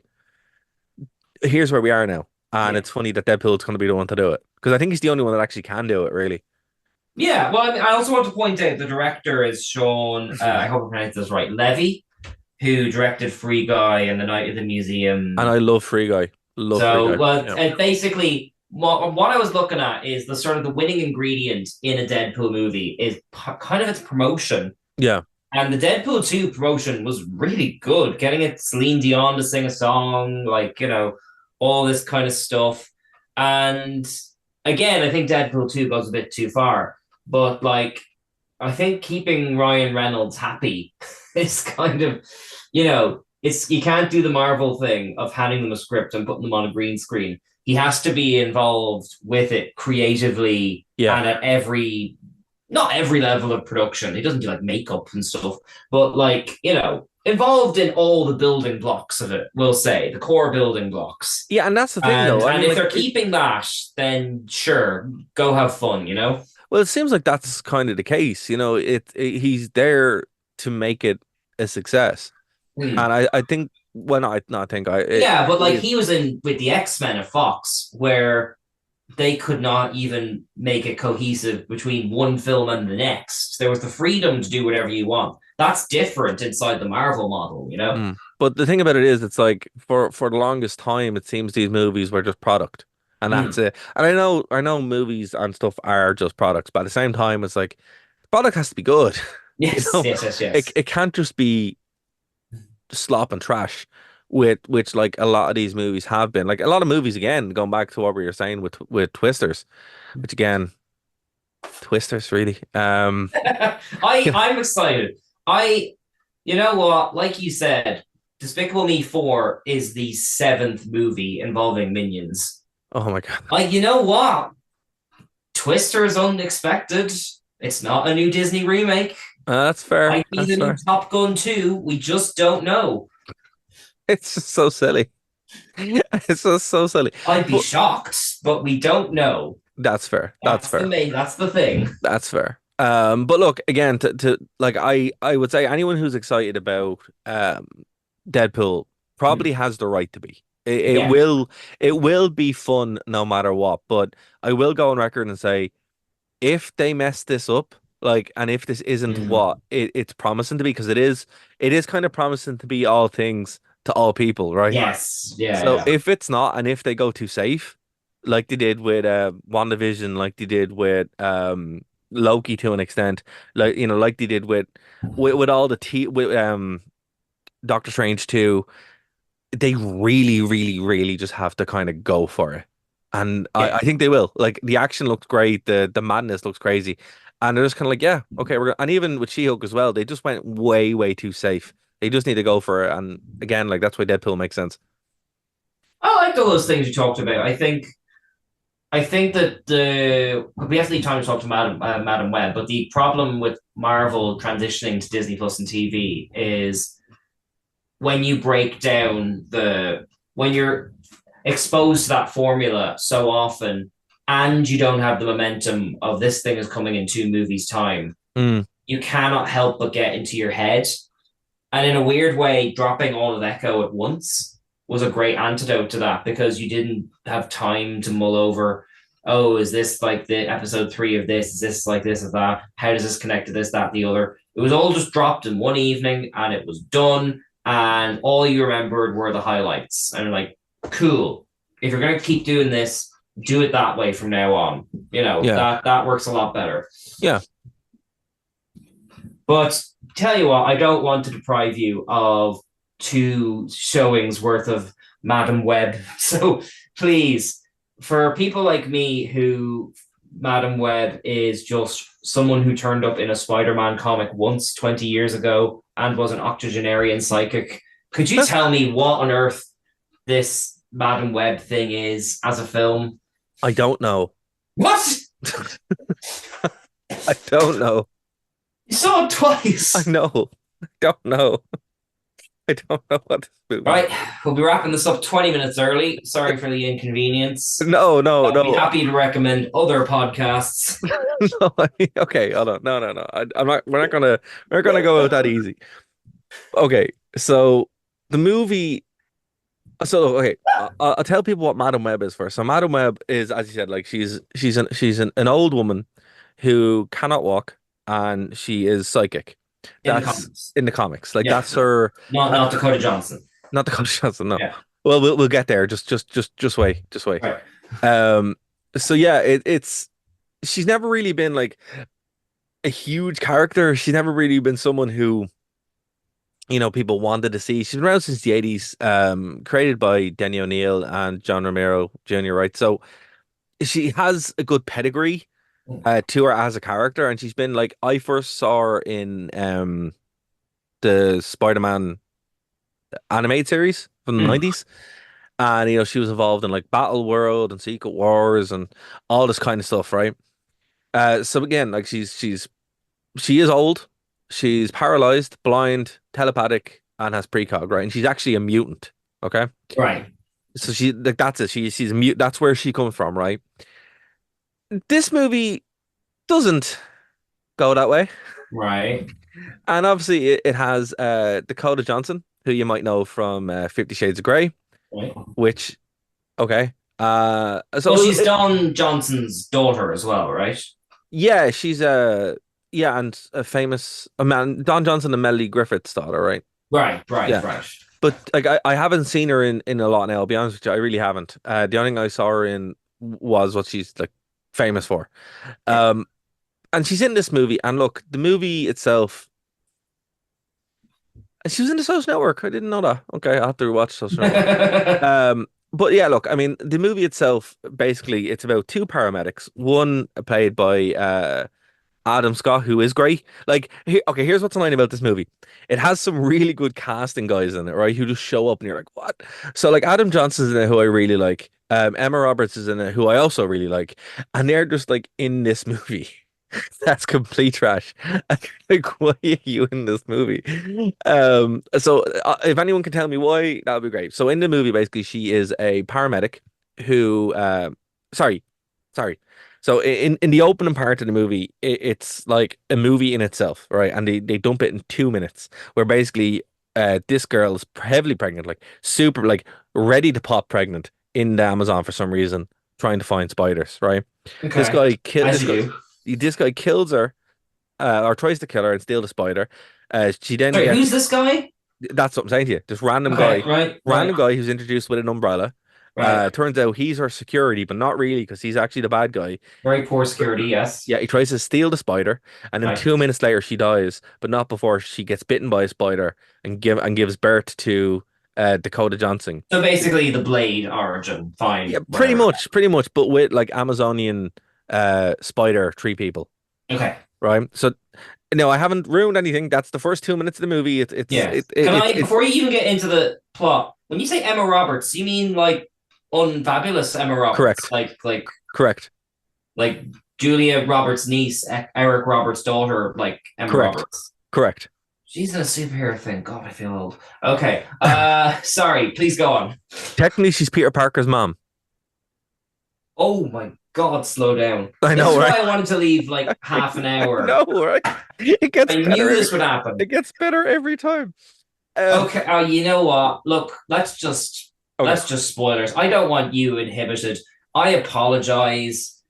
S8: here's where we are now. And
S7: Yeah.
S8: it's funny that Deadpool's going to be the one to do it because I think he's the only one that actually can do it, really.
S7: Yeah, well, I mean, I also want to point out the director is Sean, I hope I pronounced this right, Levy, who directed Free Guy and The Night of the Museum.
S8: And I love Free Guy. Love Free
S7: So,
S8: Guy.
S7: well,
S8: Yeah.
S7: and basically, what I was looking at is the sort of the winning ingredient in a Deadpool movie is kind of its promotion.
S8: Yeah.
S7: And the Deadpool 2 promotion was really good, getting it Celine Dion to sing a song, like, all this kind of stuff. And again, I think Deadpool 2 goes a bit too far. But like, I think keeping Ryan Reynolds happy is kind of, it's you can't do the Marvel thing of handing them a script and putting them on a green screen. He has to be involved with it creatively and at not every level of production. He doesn't do like makeup and stuff, but like, involved in all the building blocks of it, we'll say, the core building blocks.
S8: Yeah, and that's the thing, though.
S7: And if they're keeping that, then sure, go have fun,
S8: Well, it seems like that's kind of the case. He's there to make it a success. And I think, well, not think I.
S7: Yeah, but like he was in with the X-Men at Fox, where they could not even make it cohesive between one film and the next. There was the freedom to do whatever you want. That's different inside the Marvel model,
S8: But the thing about it is, it's like for the longest time, it seems these movies were just product, and that's it. And I know movies and stuff are just products, but at the same time, it's like the product has to be good.
S7: Yes, yes.
S8: It can't just be slop and trash, which like a lot of these movies have been. Like a lot of movies, again, going back to what we were saying with Twisters, which again, Twisters really.
S7: I'm excited. You know what? Like you said, Despicable Me 4 is the 7th movie involving Minions.
S8: Oh my God.
S7: Like, you know what? Twisters Unexpected. It's not a new Disney remake.
S8: That's fair.
S7: Might be the new Top Gun 2. We just don't know.
S8: It's just so silly. It's just so silly.
S7: I'd be shocked, but we don't know.
S8: That's fair. That's fair.
S7: That's the thing.
S8: That's fair. But look, again, to like I would say anyone who's excited about Deadpool probably has the right to be. It will be fun no matter what. But I will go on record and say, if they mess this up, like, and if this isn't what it's promising to be, because it is kind of promising to be all things to all people, right?
S7: Yes. Yeah.
S8: So if it's not, and if they go too safe, like they did with WandaVision, like they did with Loki to an extent, like like they did with all the with Doctor Strange 2, they really, really, really just have to kind of go for it. And I think they will. Like the action looks great, the madness looks crazy. And they're just kind of like, yeah, okay, we're gonna, and even with She-Hulk as well, they just went way, way too safe. They just need to go for it. And again, like that's why Deadpool makes sense.
S7: I like all those things you talked about. I think that we have to leave time to talk to Madam Web, but the problem with Marvel transitioning to Disney Plus and TV is when you break down when you're exposed to that formula so often, and you don't have the momentum of this thing is coming in 2 movies' time, you cannot help but get into your head. And in a weird way, dropping all of Echo at once was a great antidote to that, because you didn't have time to mull over, oh, is this like the episode 3 of this? Is this like this of that? How does this connect to this, that, the other? It was all just dropped in one evening and it was done. And all you remembered were the highlights. And like, cool. If you're going to keep doing this, do it that way from now on. That works a lot better.
S8: Yeah.
S7: But tell you what, I don't want to deprive you of 2 showings worth of Madam Web. So please, for people like me who Madam Web is just someone who turned up in a Spider-Man comic once 20 years ago and was an octogenarian psychic, could you tell me what on earth this Madam Web thing is as a film?
S8: I don't know.
S7: What?
S8: I don't know.
S7: You saw it twice.
S8: I know. I don't know. I don't know what this movie.
S7: Right, we'll be wrapping this up 20 minutes early. Sorry for the inconvenience.
S8: No.
S7: I'll be happy to recommend other podcasts.
S8: No, okay, hold on. No. I'm not. We're not gonna go out that easy. Okay, so the movie. So okay, I'll tell people what Madam Web is first. So Madam Web is, as you said, like she's an old woman who cannot walk, and she is psychic. That's in the comics. Like that's her.
S7: Not Dakota Johnson.
S8: Not Dakota Johnson. No.
S7: Yeah.
S8: Well, we'll get there. Just wait.
S7: Right.
S8: So yeah, it's she's never really been like. a huge character. She's never really been someone who, people wanted to see. She's been around since the 80s, created by Denny O'Neil and John Romero Jr., right? So she has a good pedigree to her as a character, and she's been like, I first saw her in the Spider-Man animated series from the 90s. And she was involved in like Battle World and Secret Wars and all this kind of stuff, right? So again, like she is old, she's paralyzed, blind, telepathic, and has precog, right? And she's actually a mutant, okay?
S7: Right.
S8: So she like that's it. She's a mute. That's where she comes from, right? This movie doesn't go that way,
S7: Right.
S8: and obviously it has Dakota Johnson, who you might know from 50 Shades of Grey,
S7: Right.
S8: which okay. So
S7: Well, she's Don Johnson's daughter as well, right?
S8: yeah, she's yeah, and a famous a man, Don Johnson and Melanie Griffith's daughter, right?
S7: Right, right,
S8: Yeah.
S7: right.
S8: But like I haven't seen her in a lot now, I'll be honest with you. I really haven't. The only thing I saw her in was what she's like famous for. And she's in this movie, and look, the movie itself. And she was in the Social Network. I didn't know that. Okay, I have to rewatch Social Network. But yeah, look, I mean, the movie itself, basically, it's about two paramedics. One played by Adam Scott, who is great. Like, okay, here's what's annoying about this movie. It has some really good casting guys in it, right? Who just show up and you're like, what? So, like, Adam Johnson's in it, who I really like. Emma Roberts is in it, who I also really like. And they're just like in this movie. That's complete trash. Like, why are you in this movie? So if anyone can tell me why, that would be great. So in the movie, basically, she is a paramedic who, sorry, sorry. So in the opening part of the movie, it's like a movie in itself, right? And they dump it in 2 minutes, where basically, this girl is heavily pregnant, like super, like ready to pop pregnant in the Amazon for some reason, trying to find spiders, right?
S7: Okay.
S8: This guy killed
S7: As you do.
S8: this guy kills her, or tries to kill her and steal the spider. She then
S7: Sorry,
S8: gets,
S7: who's this guy?
S8: that's what I'm saying to you. This random
S7: Okay,
S8: guy,
S7: right.
S8: guy who's introduced with an umbrella.
S7: Right.
S8: Turns out he's her security, but not really, because he's actually the bad guy.
S7: Very poor security, yes.
S8: Yeah, he tries to steal the spider, and then
S7: Right.
S8: 2 minutes later she dies, but not before she gets bitten by a spider and gives birth to Dakota Johnson.
S7: So basically the Blade origin, fine.
S8: Yeah,
S7: whatever.
S8: pretty much, but with like Amazonian spider tree people.
S7: Okay.
S8: Right. So no, I haven't ruined anything. That's the first 2 minutes of the movie.
S7: Yeah. Before you even get into the plot, when you say Emma Roberts, you mean like unfabulous Emma Roberts?
S8: Correct.
S7: Correct. Like Julia Roberts' niece, Eric Roberts' daughter, like Emma
S8: Correct.
S7: Roberts.
S8: Correct.
S7: She's in a superhero thing. God, I feel old. Okay. Sorry, please go on.
S8: Technically, she's Peter Parker's mom.
S7: Oh my God, slow down.
S8: I know,
S7: This is
S8: right?
S7: why I wanted to leave like half an hour.
S8: No, right? It gets
S7: I knew
S8: better.
S7: this would happen.
S8: It gets better every time.
S7: Okay, you know what? Look, let's just spoilers. I don't want you inhibited. I apologize.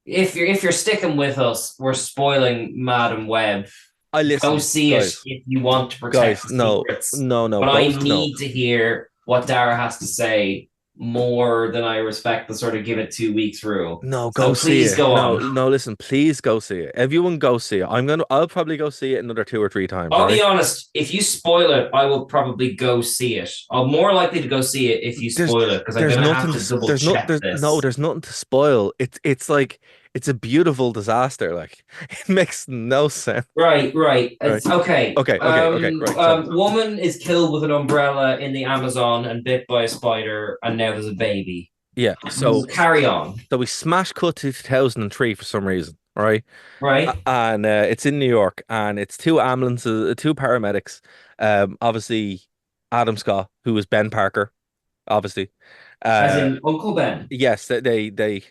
S7: If you're sticking with us, we're spoiling Madam Web.
S8: I listen.
S7: Go see
S8: guys,
S7: it if you want to protect
S8: guys,
S7: the
S8: no,
S7: secrets.
S8: no.
S7: But I
S8: both
S7: need to hear what Darragh has to say more than I respect the sort of give it 2 weeks rule.
S8: No,
S7: So
S8: go see
S7: please
S8: it.
S7: go on.
S8: No, listen, please go see it. Everyone go see it. I'll probably go see it another 2 or 3 times.
S7: I'll
S8: right?
S7: be honest, if you spoil it, I will probably go see it. I'm more likely to go see it if you spoil it, because I'm going to have to double check this.
S8: No, there's nothing to spoil. It's like it's a beautiful disaster. Like it makes no sense.
S7: Right. It's, okay.
S8: Okay. Right. So,
S7: Woman is killed with an umbrella in the Amazon and bit by a spider, and now there's a baby.
S8: yeah. So
S7: Carry on.
S8: So we smash cut to 2003 for some reason, right?
S7: Right.
S8: And it's in New York, and it's 2 ambulances, 2 paramedics. Obviously Adam Scott, who was Ben Parker, obviously.
S7: As in Uncle Ben.
S8: Yes, they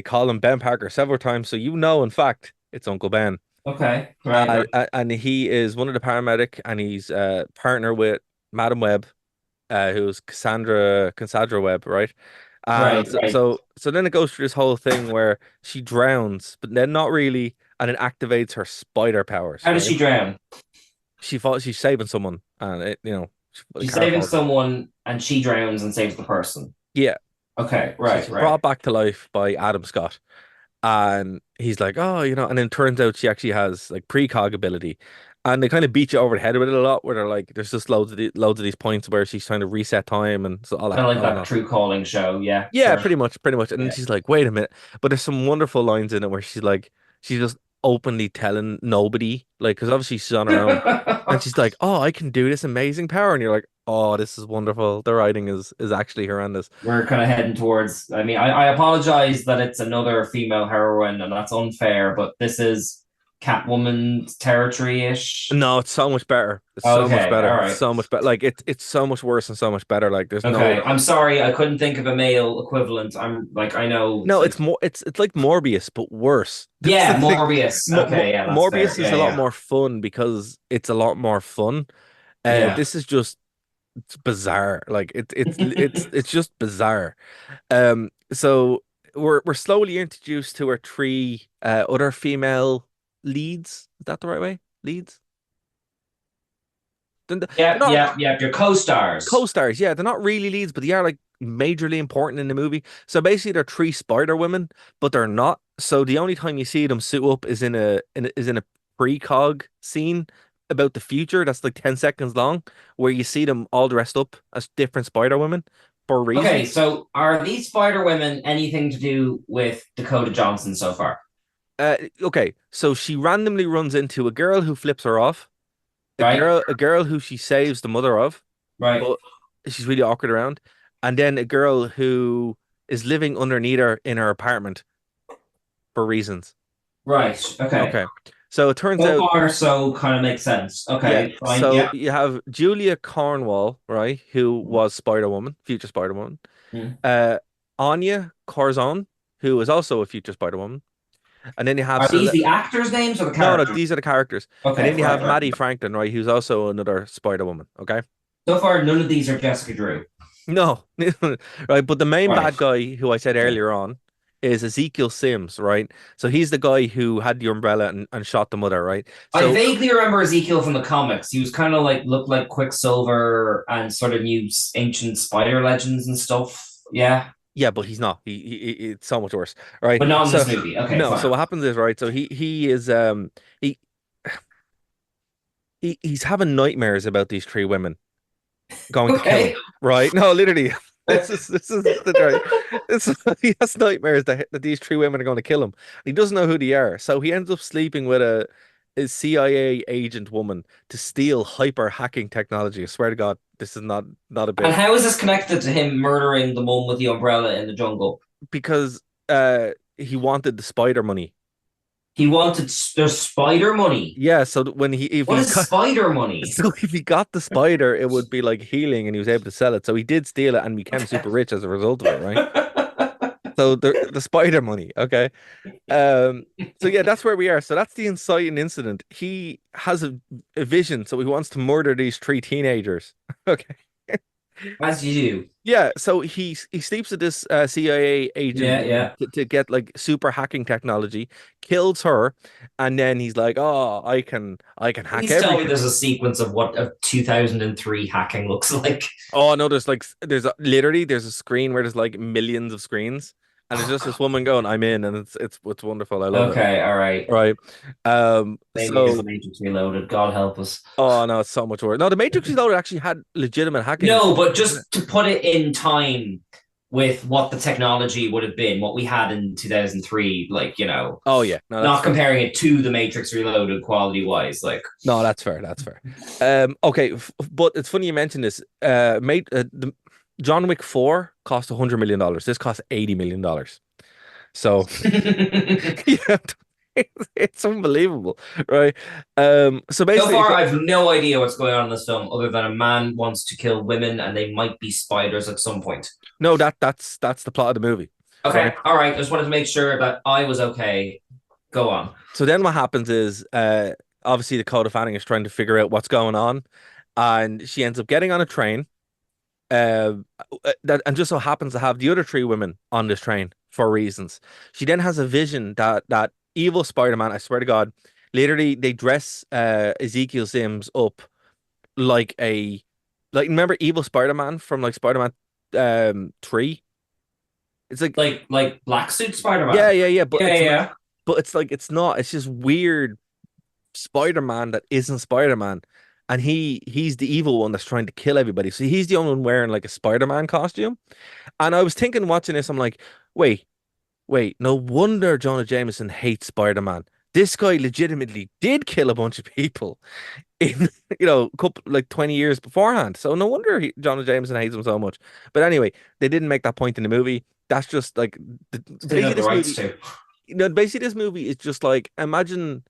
S8: call him Ben Parker several times, so in fact, it's Uncle Ben.
S7: Okay. Right.
S8: And he is one of the paramedic, and he's partner with Madam Web, who's Cassandra Webb, right? And
S7: Right.
S8: so then it goes through this whole thing where she drowns, but then not really, and it activates her spider powers.
S7: How does
S8: right?
S7: she drown?
S8: She's saving someone, and
S7: She's saving someone, and she drowns and saves the person.
S8: Yeah.
S7: Okay. Right.
S8: She's brought back to life by Adam Scott. And he's like, oh, and then it turns out she actually has like precog ability. And they kind of beat you over the head with it a lot, where they're like, there's just loads of these points where she's trying to reset time and so all that,
S7: Kind of like
S8: all
S7: that
S8: that.
S7: True Calling show. Yeah,
S8: Yeah,
S7: sure.
S8: pretty much. And then
S7: Yeah.
S8: she's like, wait a minute. But there's some wonderful lines in it where she's like, she's just openly telling nobody, like, because obviously she's on her own. And she's like, oh, I can do this amazing power. And you're like, oh, this is wonderful. The writing is actually horrendous.
S7: We're kind of heading towards. I mean, I apologize that it's another female heroine, and that's unfair. But this is Catwoman territory ish.
S8: No, it's so much better. It's so much
S7: Okay, all
S8: better. It's
S7: right.
S8: so much better. Like it's so much worse and so much better. Like there's no
S7: Okay, I'm sorry, I couldn't think of a male equivalent. I'm like, I know it's
S8: no,
S7: like,
S8: it's more it's like Morbius, but worse. That's the
S7: yeah,
S8: thing.
S7: Morbius. Okay, yeah, that's fair.
S8: Morbius is
S7: Yeah,
S8: a lot
S7: yeah,
S8: more fun because it's a lot more fun.
S7: yeah.
S8: This is just it's bizarre. Like it's just bizarre. So we're slowly introduced to our three other female leads. Is that the right way? Leads? They're
S7: Yeah,
S8: not
S7: yeah, yeah. Your co-stars.
S8: co-stars. Yeah, they're not really leads, but they are like majorly important in the movie. So basically, they're three Spider Women, but they're not. So the only time you see them suit up is in a precog scene about the future. That's like 10 seconds long, where you see them all dressed up as different Spider Women for
S7: Okay,
S8: reasons.
S7: so are these Spider Women anything to do with Dakota Johnson so far?
S8: Okay, so she randomly runs into a girl who flips her off,
S7: Right,
S8: a girl who she saves the mother of,
S7: right,
S8: but she's really awkward around. And then a girl who is living underneath her in her apartment for reasons.
S7: right. Okay.
S8: Okay. So it turns
S7: So
S8: out,
S7: far, so kind of makes sense.
S8: yeah.
S7: Okay, fine.
S8: So
S7: Yeah.
S8: you have Julia Cornwall, right, who was Spider-Woman, future Spider-Woman.
S7: Mm.
S8: Uh, Anya Corzon, who is also a future Spider-Woman. And then you have
S7: Are these the actors' names or the
S8: no,
S7: characters?
S8: these are the characters. And
S7: Okay,
S8: then you have
S7: right, right.
S8: Maddie Franklin, right, who's also another Spider-Woman. Okay.
S7: So far, none of these are Jessica Drew.
S8: No, right. But the main
S7: Right.
S8: bad guy who I said
S7: Yeah.
S8: earlier on is Ezekiel Sims, right? So he's the guy who had the umbrella and shot the mother, right?
S7: I
S8: So
S7: vaguely remember Ezekiel from the comics. He was kind of like looked like Quicksilver and sort of knew ancient spider legends and stuff. Yeah,
S8: yeah, but he's not. It's so much worse, right?
S7: but not in
S8: So
S7: this movie. Okay,
S8: no. So
S7: fine.
S8: what happens is right. So he is he he's having nightmares about these three women going to kill
S7: Okay.
S8: him, right? No, literally. This is the right. He has nightmares that these three women are going to kill him. He doesn't know who they are, so he ends up sleeping with a CIA agent woman to steal hyper hacking technology. I swear to God, this is not a
S7: And
S8: bit
S7: how is this connected to him murdering the mum with the umbrella in the jungle?
S8: because he wanted the spider money.
S7: He wanted the spider money.
S8: Yeah, so that when he if
S7: What
S8: he
S7: is
S8: got
S7: spider money?
S8: so if he got the spider, it would be like healing, and he was able to sell it. So he did steal it and became
S7: Okay.
S8: super rich as a result of it, right? So the spider money, okay. Um, so yeah, that's where we are. So that's the inciting incident. He has a vision, so he wants to murder these three teenagers. Okay.
S7: As you do.
S8: Yeah, so he sleeps with this CIA agent
S7: Yeah,
S8: woman
S7: yeah.
S8: to get like super hacking technology, kills her, and then he's like, "Oh, I can hack
S7: Please tell me
S8: everything."
S7: there's a sequence of what a 2003 hacking looks like.
S8: Oh no, literally there's a screen where there's like millions of screens, and it's just this woman going, "I'm in," and it's wonderful. I love it.
S7: Okay, all right.
S8: Right.
S7: Maybe it's
S8: So
S7: the Matrix Reloaded. God help us.
S8: oh no, it's so much worse. No, the Matrix Reloaded actually had legitimate hacking.
S7: No, but just to put it in time with what the technology would have been, what we had in 2003, like,
S8: Oh yeah, no, that's
S7: not
S8: fair.
S7: comparing it to the Matrix Reloaded quality wise. Like,
S8: No, that's fair. That's fair. Okay, but it's funny you mentioned this. The John Wick 4 cost $100 million. This cost $80 million. So yeah, it's unbelievable, right? So
S7: so
S8: basically,
S7: far, I've no idea what's going on in this film other than a man wants to kill women and they might be spiders at some point.
S8: no, that's the plot of the movie,
S7: Okay,
S8: right?
S7: all right. I just wanted to make sure that I was okay. Go on.
S8: So then what happens is, obviously Dakota Fanning is trying to figure out what's going on, and she ends up getting on a train, uh, that and just so happens to have the other three women on this train for reasons. She then has a vision that evil Spider-Man, I swear to God, literally they dress Ezekiel Sims up like remember evil Spider-Man from like Spider-Man 3? It's like
S7: Like Black Suit
S8: yeah,
S7: Spider-Man.
S8: yeah, yeah, but
S7: Yeah,
S8: it's
S7: yeah.
S8: it's not. It's just weird Spider-Man that isn't Spider-Man. And he's the evil one that's trying to kill everybody. So he's the only one wearing like a Spider-Man costume. And I was thinking watching this, I'm like, wait, wait, no wonder Jonah Jameson hates Spider-Man. This guy legitimately did kill a bunch of people in, couple like 20 years beforehand. So no wonder Jonah Jameson hates him so much. But anyway, they didn't make that point in the movie. That's just like
S7: They didn't
S8: basically
S7: have the
S8: this
S7: rights
S8: movie.
S7: to.
S8: Basically this movie is just like imagine.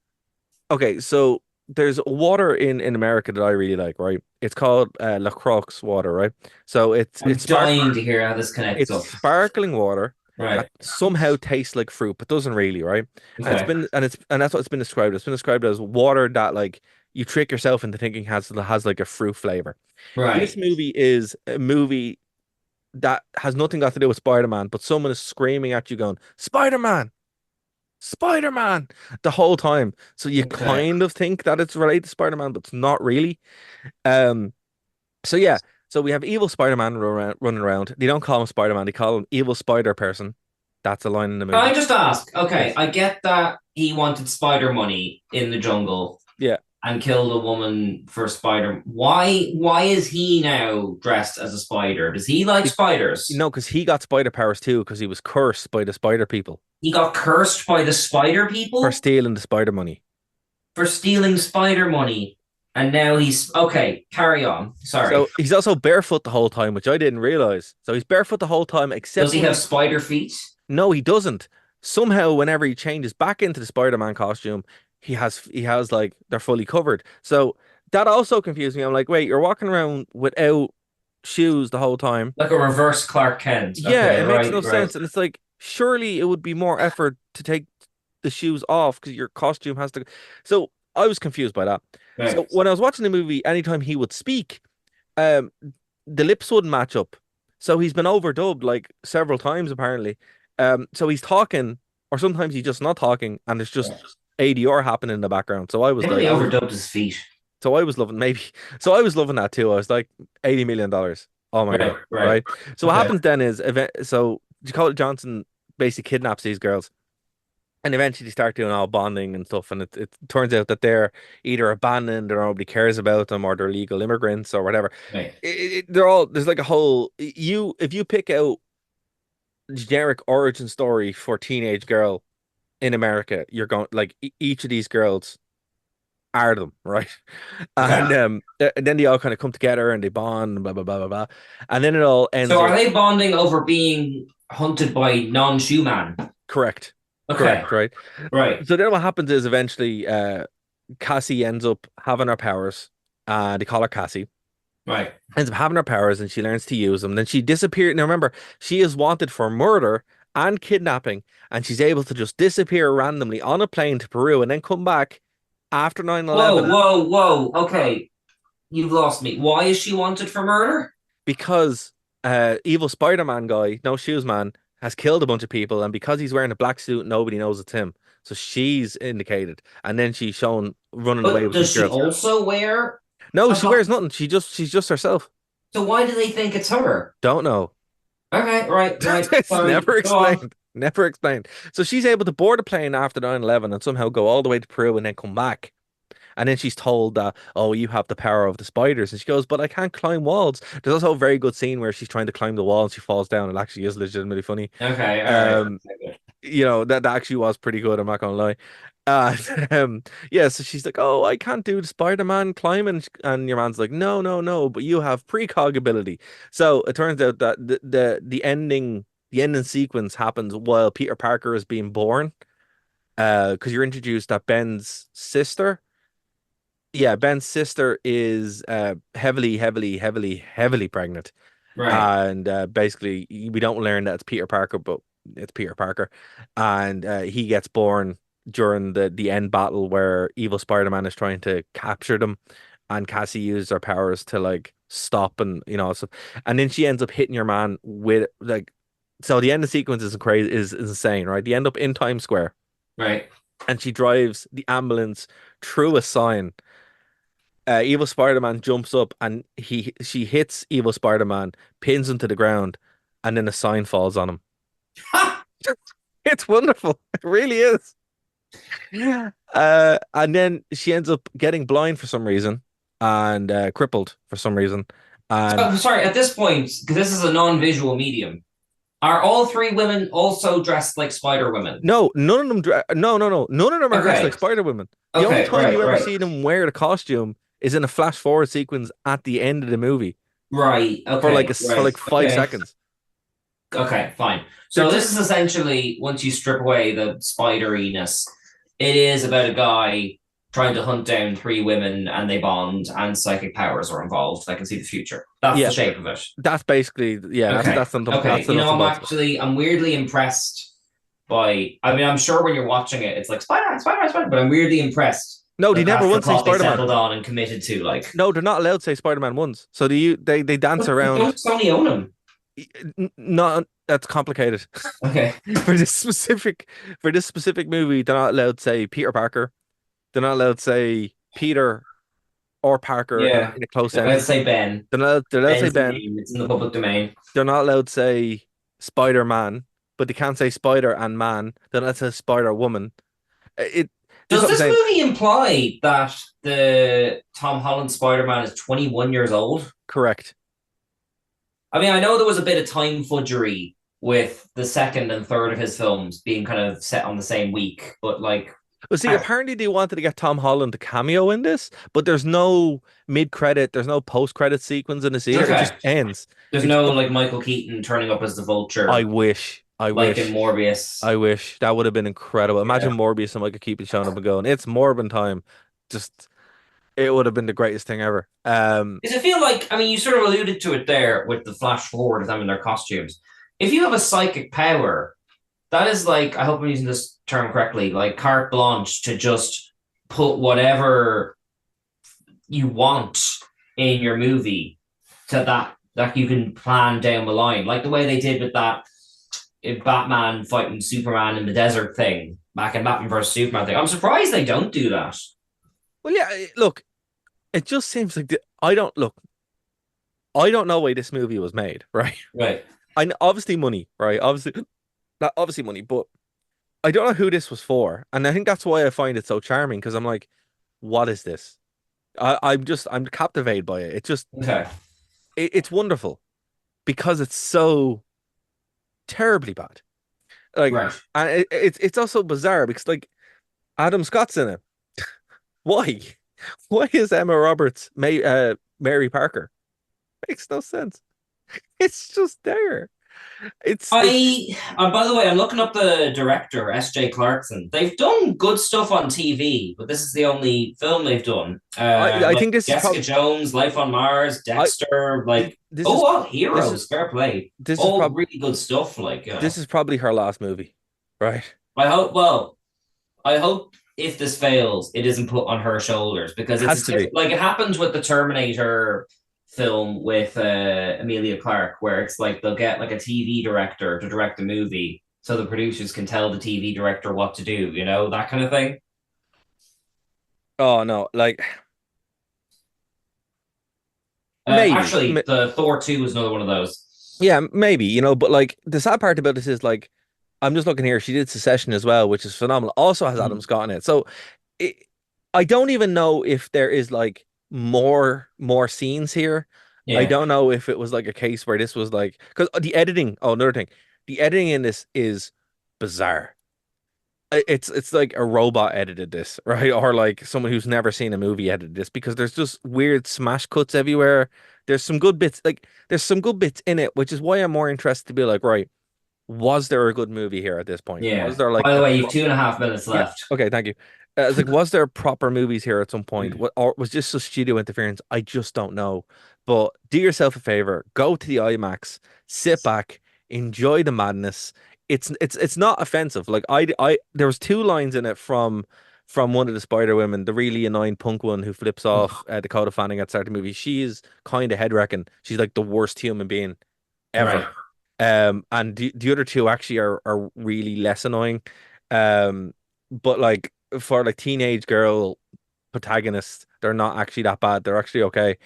S8: Okay, so there's water in America that I really like, right? It's called La Croix water, right? So
S7: I'm dying to hear how this connects
S8: it's
S7: up.
S8: sparkling water that
S7: Right.
S8: somehow tastes like fruit, but doesn't really, right? And
S7: Okay.
S8: that's what it's been described. It's been described as water that like you trick yourself into thinking has like a fruit flavor. This
S7: Right.
S8: movie is a movie that has nothing got to do with Spider-Man, but someone is screaming at you going, Spider-Man! Spider-Man the whole time. So you
S7: Okay.
S8: kind of think that it's related to Spider-Man, but it's not really. Um, so yeah, so we have evil Spider-Man running around. They don't call him Spider-Man, they call him evil Spider Person. That's a line in the
S7: Can I
S8: movie.
S7: just ask? Okay,
S8: Yes.
S7: I get that he wanted spider money in the jungle
S8: Yeah.
S7: and killed a woman for spider. Why is he now dressed as a spider? Does he like
S8: Be-
S7: spiders?
S8: no, because he got spider powers too, because he was cursed by the spider people
S7: He got cursed by the spider
S8: for
S7: people
S8: stealing the spider money.
S7: for stealing spider money. And now he's okay, carry on. Sorry.
S8: So he's also barefoot the whole time, which I didn't realize. So he's barefoot the whole time,
S7: Does
S8: except
S7: he
S8: when
S7: have
S8: he
S7: spider feet?
S8: no, he doesn't. Somehow, whenever he changes back into the Spider-Man costume, he has like they're fully covered. So that also confused me. I'm like, wait, you're walking around without shoes the whole time.
S7: Like a reverse Clark Kent.
S8: Yeah,
S7: Okay,
S8: it makes no
S7: right, right.
S8: sense. And it's like, surely it would be more effort to take the shoes off because your costume has to. So I was confused by that. So
S7: Right.
S8: when I was watching the movie, anytime he would speak, um, the lips wouldn't match up. So he's been overdubbed like several times apparently. So he's talking, or sometimes he's just not talking, and there's just ADR happening in the background. So I was
S7: Maybe they
S8: like,
S7: overdubbed his feet.
S8: so I was loving maybe, so I was loving that too. I was like, $80 million. Oh my
S7: Right,
S8: God,
S7: right.
S8: right? So what
S7: Okay.
S8: happens then is, so Dakota Johnson basically kidnaps these girls. And eventually they start doing all bonding and stuff, and it turns out that they're either abandoned or nobody cares about them, or they're legal immigrants or whatever.
S7: Right.
S8: They're all there's like a whole if you pick out generic origin story for teenage girl in America, you're going like each of these girls are them, right?
S7: Okay.
S8: And and then they all kind of come together and they bond, blah blah blah blah blah, and then it all
S7: So
S8: ends
S7: are
S8: up
S7: they bonding over being hunted by non-shoe man?
S8: correct,
S7: Okay.
S8: correct, right?
S7: Right.
S8: So then what happens is eventually Cassie ends up having her powers. They call her Cassie.
S7: Right.
S8: Ends up having her powers and she learns to use them. Then she disappears. Now remember, she is wanted for murder and kidnapping, and she's able to just disappear randomly on a plane to Peru and then come back after
S7: Whoa,
S8: 9/11
S7: whoa, whoa. Okay. You've lost me. Why is she wanted for murder?
S8: because evil Spider-Man guy, no shoes man, has killed a bunch of people, and because he's wearing a black suit, nobody knows it's him. So she's indicated, and then she's shown running away
S7: But
S8: with
S7: does
S8: these
S7: she
S8: girls.
S7: also wear
S8: No,
S7: a
S8: she wears nothing. She's just herself.
S7: So why do they think it's her?
S8: Don't know.
S7: Okay, right, right.
S8: It's
S7: Sorry.
S8: never
S7: Go on.
S8: explained. Never explained. So she's able to board a plane after 9/11 and somehow go all the way to Peru and then come back. And then she's told that, oh, you have the power of the spiders. And she goes, but I can't climb walls. There's also a very good scene where she's trying to climb the wall and she falls down. It actually is legitimately funny.
S7: Okay, all right.
S8: Um, that actually was pretty good. I'm not gonna lie. Uh, yeah, so she's like, "Oh, I can't do the Spider-Man climbing," and your man's like, "No, no, no, but you have precog ability." So it turns out that the ending sequence happens while Peter Parker is being born. Because you're introduced that Ben's sister, yeah, Ben's sister is heavily, heavily, heavily, heavily pregnant.
S7: Right.
S8: And basically, we don't learn that it's Peter Parker, but it's Peter Parker. And he gets born during the end battle where evil Spider-Man is trying to capture them. And Cassie uses her powers to like stop so and then she ends up hitting your man with like so the end of the sequence is crazy is insane, right? They end up in Times Square
S7: Right.
S8: and she drives the ambulance through a sign. Evil Spider-Man jumps up and she hits Evil Spider-Man, pins him to the ground, and then a sign falls on him. It's wonderful. It really is. And then she ends up getting blind for some reason and crippled for some reason. And
S7: So, sorry, at this point, because this is a non-visual medium, are all three women also dressed like Spider Women?
S8: no, none of them. No. None of them are dressed
S7: Okay.
S8: like Spider Women. The only
S7: Okay,
S8: time
S7: right,
S8: you ever
S7: right.
S8: see them wear the costume is in a flash forward sequence at the end of the movie
S7: Right, okay,
S8: for
S7: right.
S8: like five
S7: Okay.
S8: seconds.
S7: Okay, fine.
S8: They're
S7: So this
S8: just
S7: is essentially, once you strip away the spideriness, it is about a guy trying to hunt down three women and they bond and psychic powers are involved that can see the future. That's the
S8: yeah.
S7: shape of it.
S8: That's basically yeah.
S7: Okay.
S8: That's
S7: Okay.
S8: the nuts and bolts of it.
S7: I'm weirdly impressed by, I mean, I'm sure when you're watching it, it's like Spider-Man, Spider-Man, Spider-Man, but I'm weirdly impressed
S8: No, they
S7: that
S8: never
S7: that's the
S8: once say
S7: plot they
S8: Spider-Man.
S7: settled on and committed to. Like,
S8: No, they're not allowed to say Spider-Man once. So they dance
S7: don't
S8: around.
S7: Sony own him?
S8: Not that's complicated.
S7: Okay.
S8: For this specific movie, they're not allowed to say Peter Parker. They're not allowed to say Peter or Parker
S7: Yeah.
S8: in a close
S7: Let's
S8: sentence.
S7: say Ben.
S8: They're allowed to say
S7: Ben's the
S8: Ben.
S7: name. It's in the public domain.
S8: They're not allowed to say Spider-Man, but they can't say Spider and Man. They're not allowed to say Spider-Woman. This is
S7: Does
S8: what I'm
S7: this
S8: saying.
S7: movie imply that the Tom Holland Spider-Man is 21 years old?
S8: Correct.
S7: I mean, I know there was a bit of time fudgery with the second and third of his films being kind of set on the same week, but like,
S8: Well, see, apparently they wanted to get Tom Holland to cameo in this, but there's no mid-credit, there's no post-credit sequence in this either. It
S7: okay,
S8: just ends.
S7: there's
S8: It's
S7: no like Michael Keaton turning up as the Vulture,
S8: I wish.
S7: like in Morbius.
S8: I wish that would have been incredible. Imagine
S7: Yeah.
S8: Morbius and Michael Keaton showing up and going, "It's Morbin time." Just it would have been the greatest thing ever.
S7: Does it feel like, I mean, you sort of alluded to it there with the flash forward of them in their costumes. If you have a psychic power, that is like, I hope I'm using this term correctly, like carte blanche to just put whatever you want in your movie to that you can plan down the line, like the way they did with that Batman fighting Superman in the desert thing back in Batman vs Superman thing. I'm surprised they don't do that.
S8: Well, yeah. Look, it just seems like I don't look. I don't know why this movie was made, right?
S7: Right.
S8: I know, obviously money, right? Obviously, not obviously money, but I don't know who this was for, and I think that's why I find it so charming because I'm like, what is this? I'm captivated by it. It's just
S7: Okay.
S8: it's wonderful because it's so terribly bad. Like,
S7: Right.
S8: and it's also bizarre because like Adam Scott's in it. Why? Why is Emma Roberts Mary Parker? Makes no sense. It's just there. It's
S7: By the way, I'm looking up the director, S.J. Clarkson. They've done good stuff on TV, but this is the only film they've done.
S8: I
S7: Like
S8: think this is
S7: Jessica Jones, Life on Mars, Dexter,
S8: this is
S7: Heroes, fair play.
S8: this is
S7: All
S8: probably
S7: really good stuff. Like,
S8: this is probably her last movie, right?
S7: I hope. Well, I hope if this fails, it isn't put on her shoulders because
S8: Has
S7: it's
S8: to be.
S7: like it happened with the Terminator film with Emilia Clarke, where it's like they'll get like a TV director to direct a movie, so the producers can tell the TV director what to do. You know, that kind of thing.
S8: Oh no, like maybe.
S7: Actually, the Thor 2 was another one of those.
S8: Yeah, maybe, but like the sad part about this is like I'm just looking here. She did Secession as well, which is phenomenal. Also has Adam Scott in it. So it, I don't even know if there is like more scenes here. I don't know if it was like a case where this was like because the editing. Oh, another thing, the editing in this is bizarre. It's like a robot edited this, right? Or like someone who's never seen a movie edited this because there's just weird smash cuts everywhere. There's some good bits, like there's some good bits in it, which is why I'm more interested to be like, right, was there a good movie here at this point?
S7: Yeah.
S8: Was there like
S7: By the way, you've 2.5 minutes left.
S8: Okay, thank you. It's like, was there proper movies here at some point? What, or was this just studio interference? I just don't know. But do yourself a favor, go to the IMAX, sit back, enjoy the madness. It's not offensive. Like there was two lines in it from one of the Spider Women, the really annoying punk one who flips off Dakota Fanning at the start of the movie. She is kind of head wrecking. She's like the worst human being ever.
S7: Right.
S8: And the other two actually are really less annoying. But like for like teenage girl protagonists, they're not actually that bad. They're actually okay.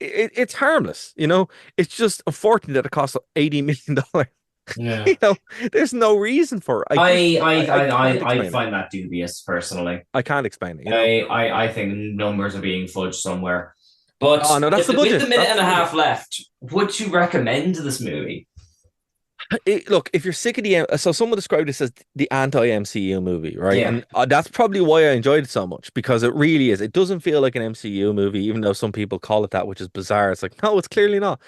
S8: It's harmless, It's just unfortunate that it costs $80 million.
S7: Yeah.
S8: You know, there's no reason for it.
S7: I find that dubious personally.
S8: I can't explain it. You know?
S7: I think numbers are being fudged somewhere. But
S8: Oh no, that's the budget.
S7: With the minute
S8: That's
S7: and a
S8: the
S7: half left, would you recommend this movie?
S8: Look, if you're sick of so someone described this as the anti-MCU movie, right?
S7: Yeah.
S8: And that's probably why I enjoyed it so much, because it really is. It doesn't feel like an MCU movie, even though some people call it that, which is bizarre. It's like, no, it's clearly not.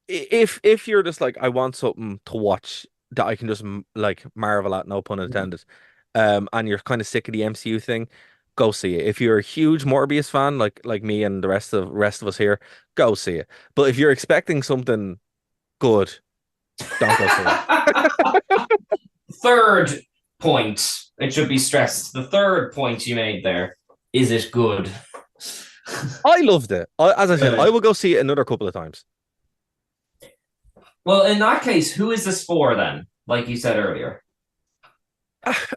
S8: If you're just like, I want something to watch that I can just like marvel at, no pun intended, and you're kind of sick of the MCU thing, go see it. If you're a huge Morbius fan, like me and the rest of us here, go see it. But if you're expecting something good, don't go see it.
S7: Third point, it should be stressed. The third point you made there, is it good?
S8: I loved it. As I said, I will go see it another couple of times.
S7: Well, in that case, who is this for then? Like you said earlier.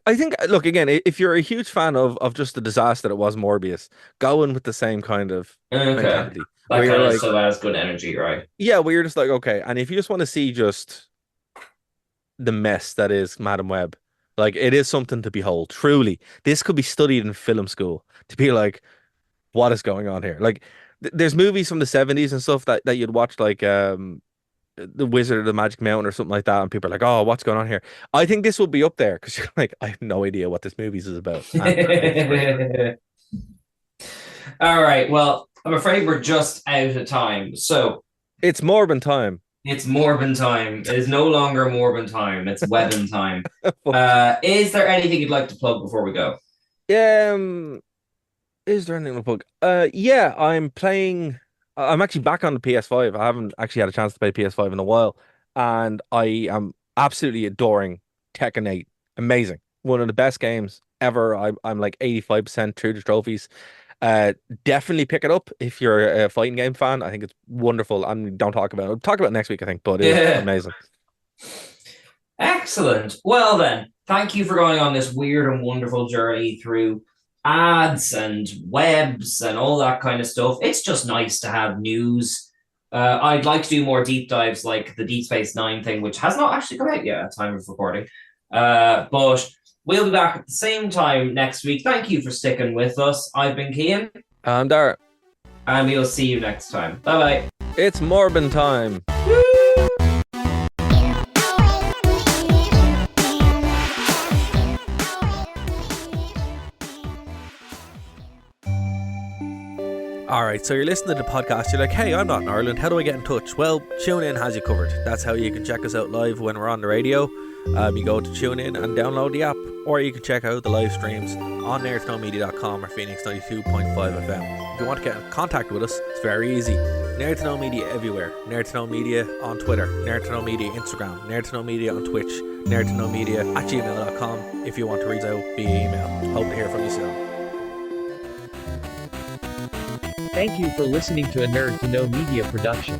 S8: I think, look, again, if you're a huge fan of just the disaster that was Morbius, go in with the same kind of mentality.
S7: That kind of still has good energy, right?
S8: Yeah, where you're just like, okay, and if you just want to see just the mess that is Madam Web, like, it is something to behold. Truly, this could be studied in film school to be like, what is going on here? Like, there's movies from the 70s and stuff that you'd watch, like The Wizard of the Magic Mountain or something like that, and people are like, oh, what's going on here? I think this will be up there because you're like, I have no idea what this movie is about.
S7: All right, well, I'm afraid we're just out of time. So
S8: it's Morbin time.
S7: It's Morbin time. It is no longer Morbin time. It's Webbin time. Is there anything you'd like to plug before we go?
S8: Is there anything to plug? Yeah, I'm actually back on the PS5. I haven't actually had a chance to play PS5 in a while, and I am absolutely adoring Tekken 8. Amazing. One of the best games ever. I'm like 85% through the trophies. Definitely pick it up if you're a fighting game fan. I think it's wonderful. And don't talk about it. We'll talk about it next week, I think, but it's amazing.
S7: Excellent. Well then, thank you for going on this weird and wonderful journey through ads and webs and all that kind of stuff. It's just nice to have news. I'd like to do more deep dives like the Deep Space Nine thing, which has not actually come out yet at time of recording. But we'll be back at the same time next week. Thank you for sticking with us. I've been Cian.
S8: I'm Darragh.
S7: And we'll see you next time. Bye-bye.
S8: It's Morbin time. All right, so you're listening to the podcast. You're like, hey, I'm not in Ireland. How do I get in touch? Well, TuneIn has you covered. That's how you can check us out live when we're on the radio. You go to TuneIn and download the app, or you can check out the live streams on nerdtoknowmedia.com or Phoenix 92.5 FM. If you want to get in contact with us, it's very easy. Nerd to Know Media everywhere. Nerd to Know Media on Twitter, Nerd to Know Media Instagram, Nerd to Know Media on Twitch, Nerd to Know Media at gmail.com if you want to reach out via email. Hope to hear from you soon.
S9: Thank you for listening to a Nerd to Know Media production.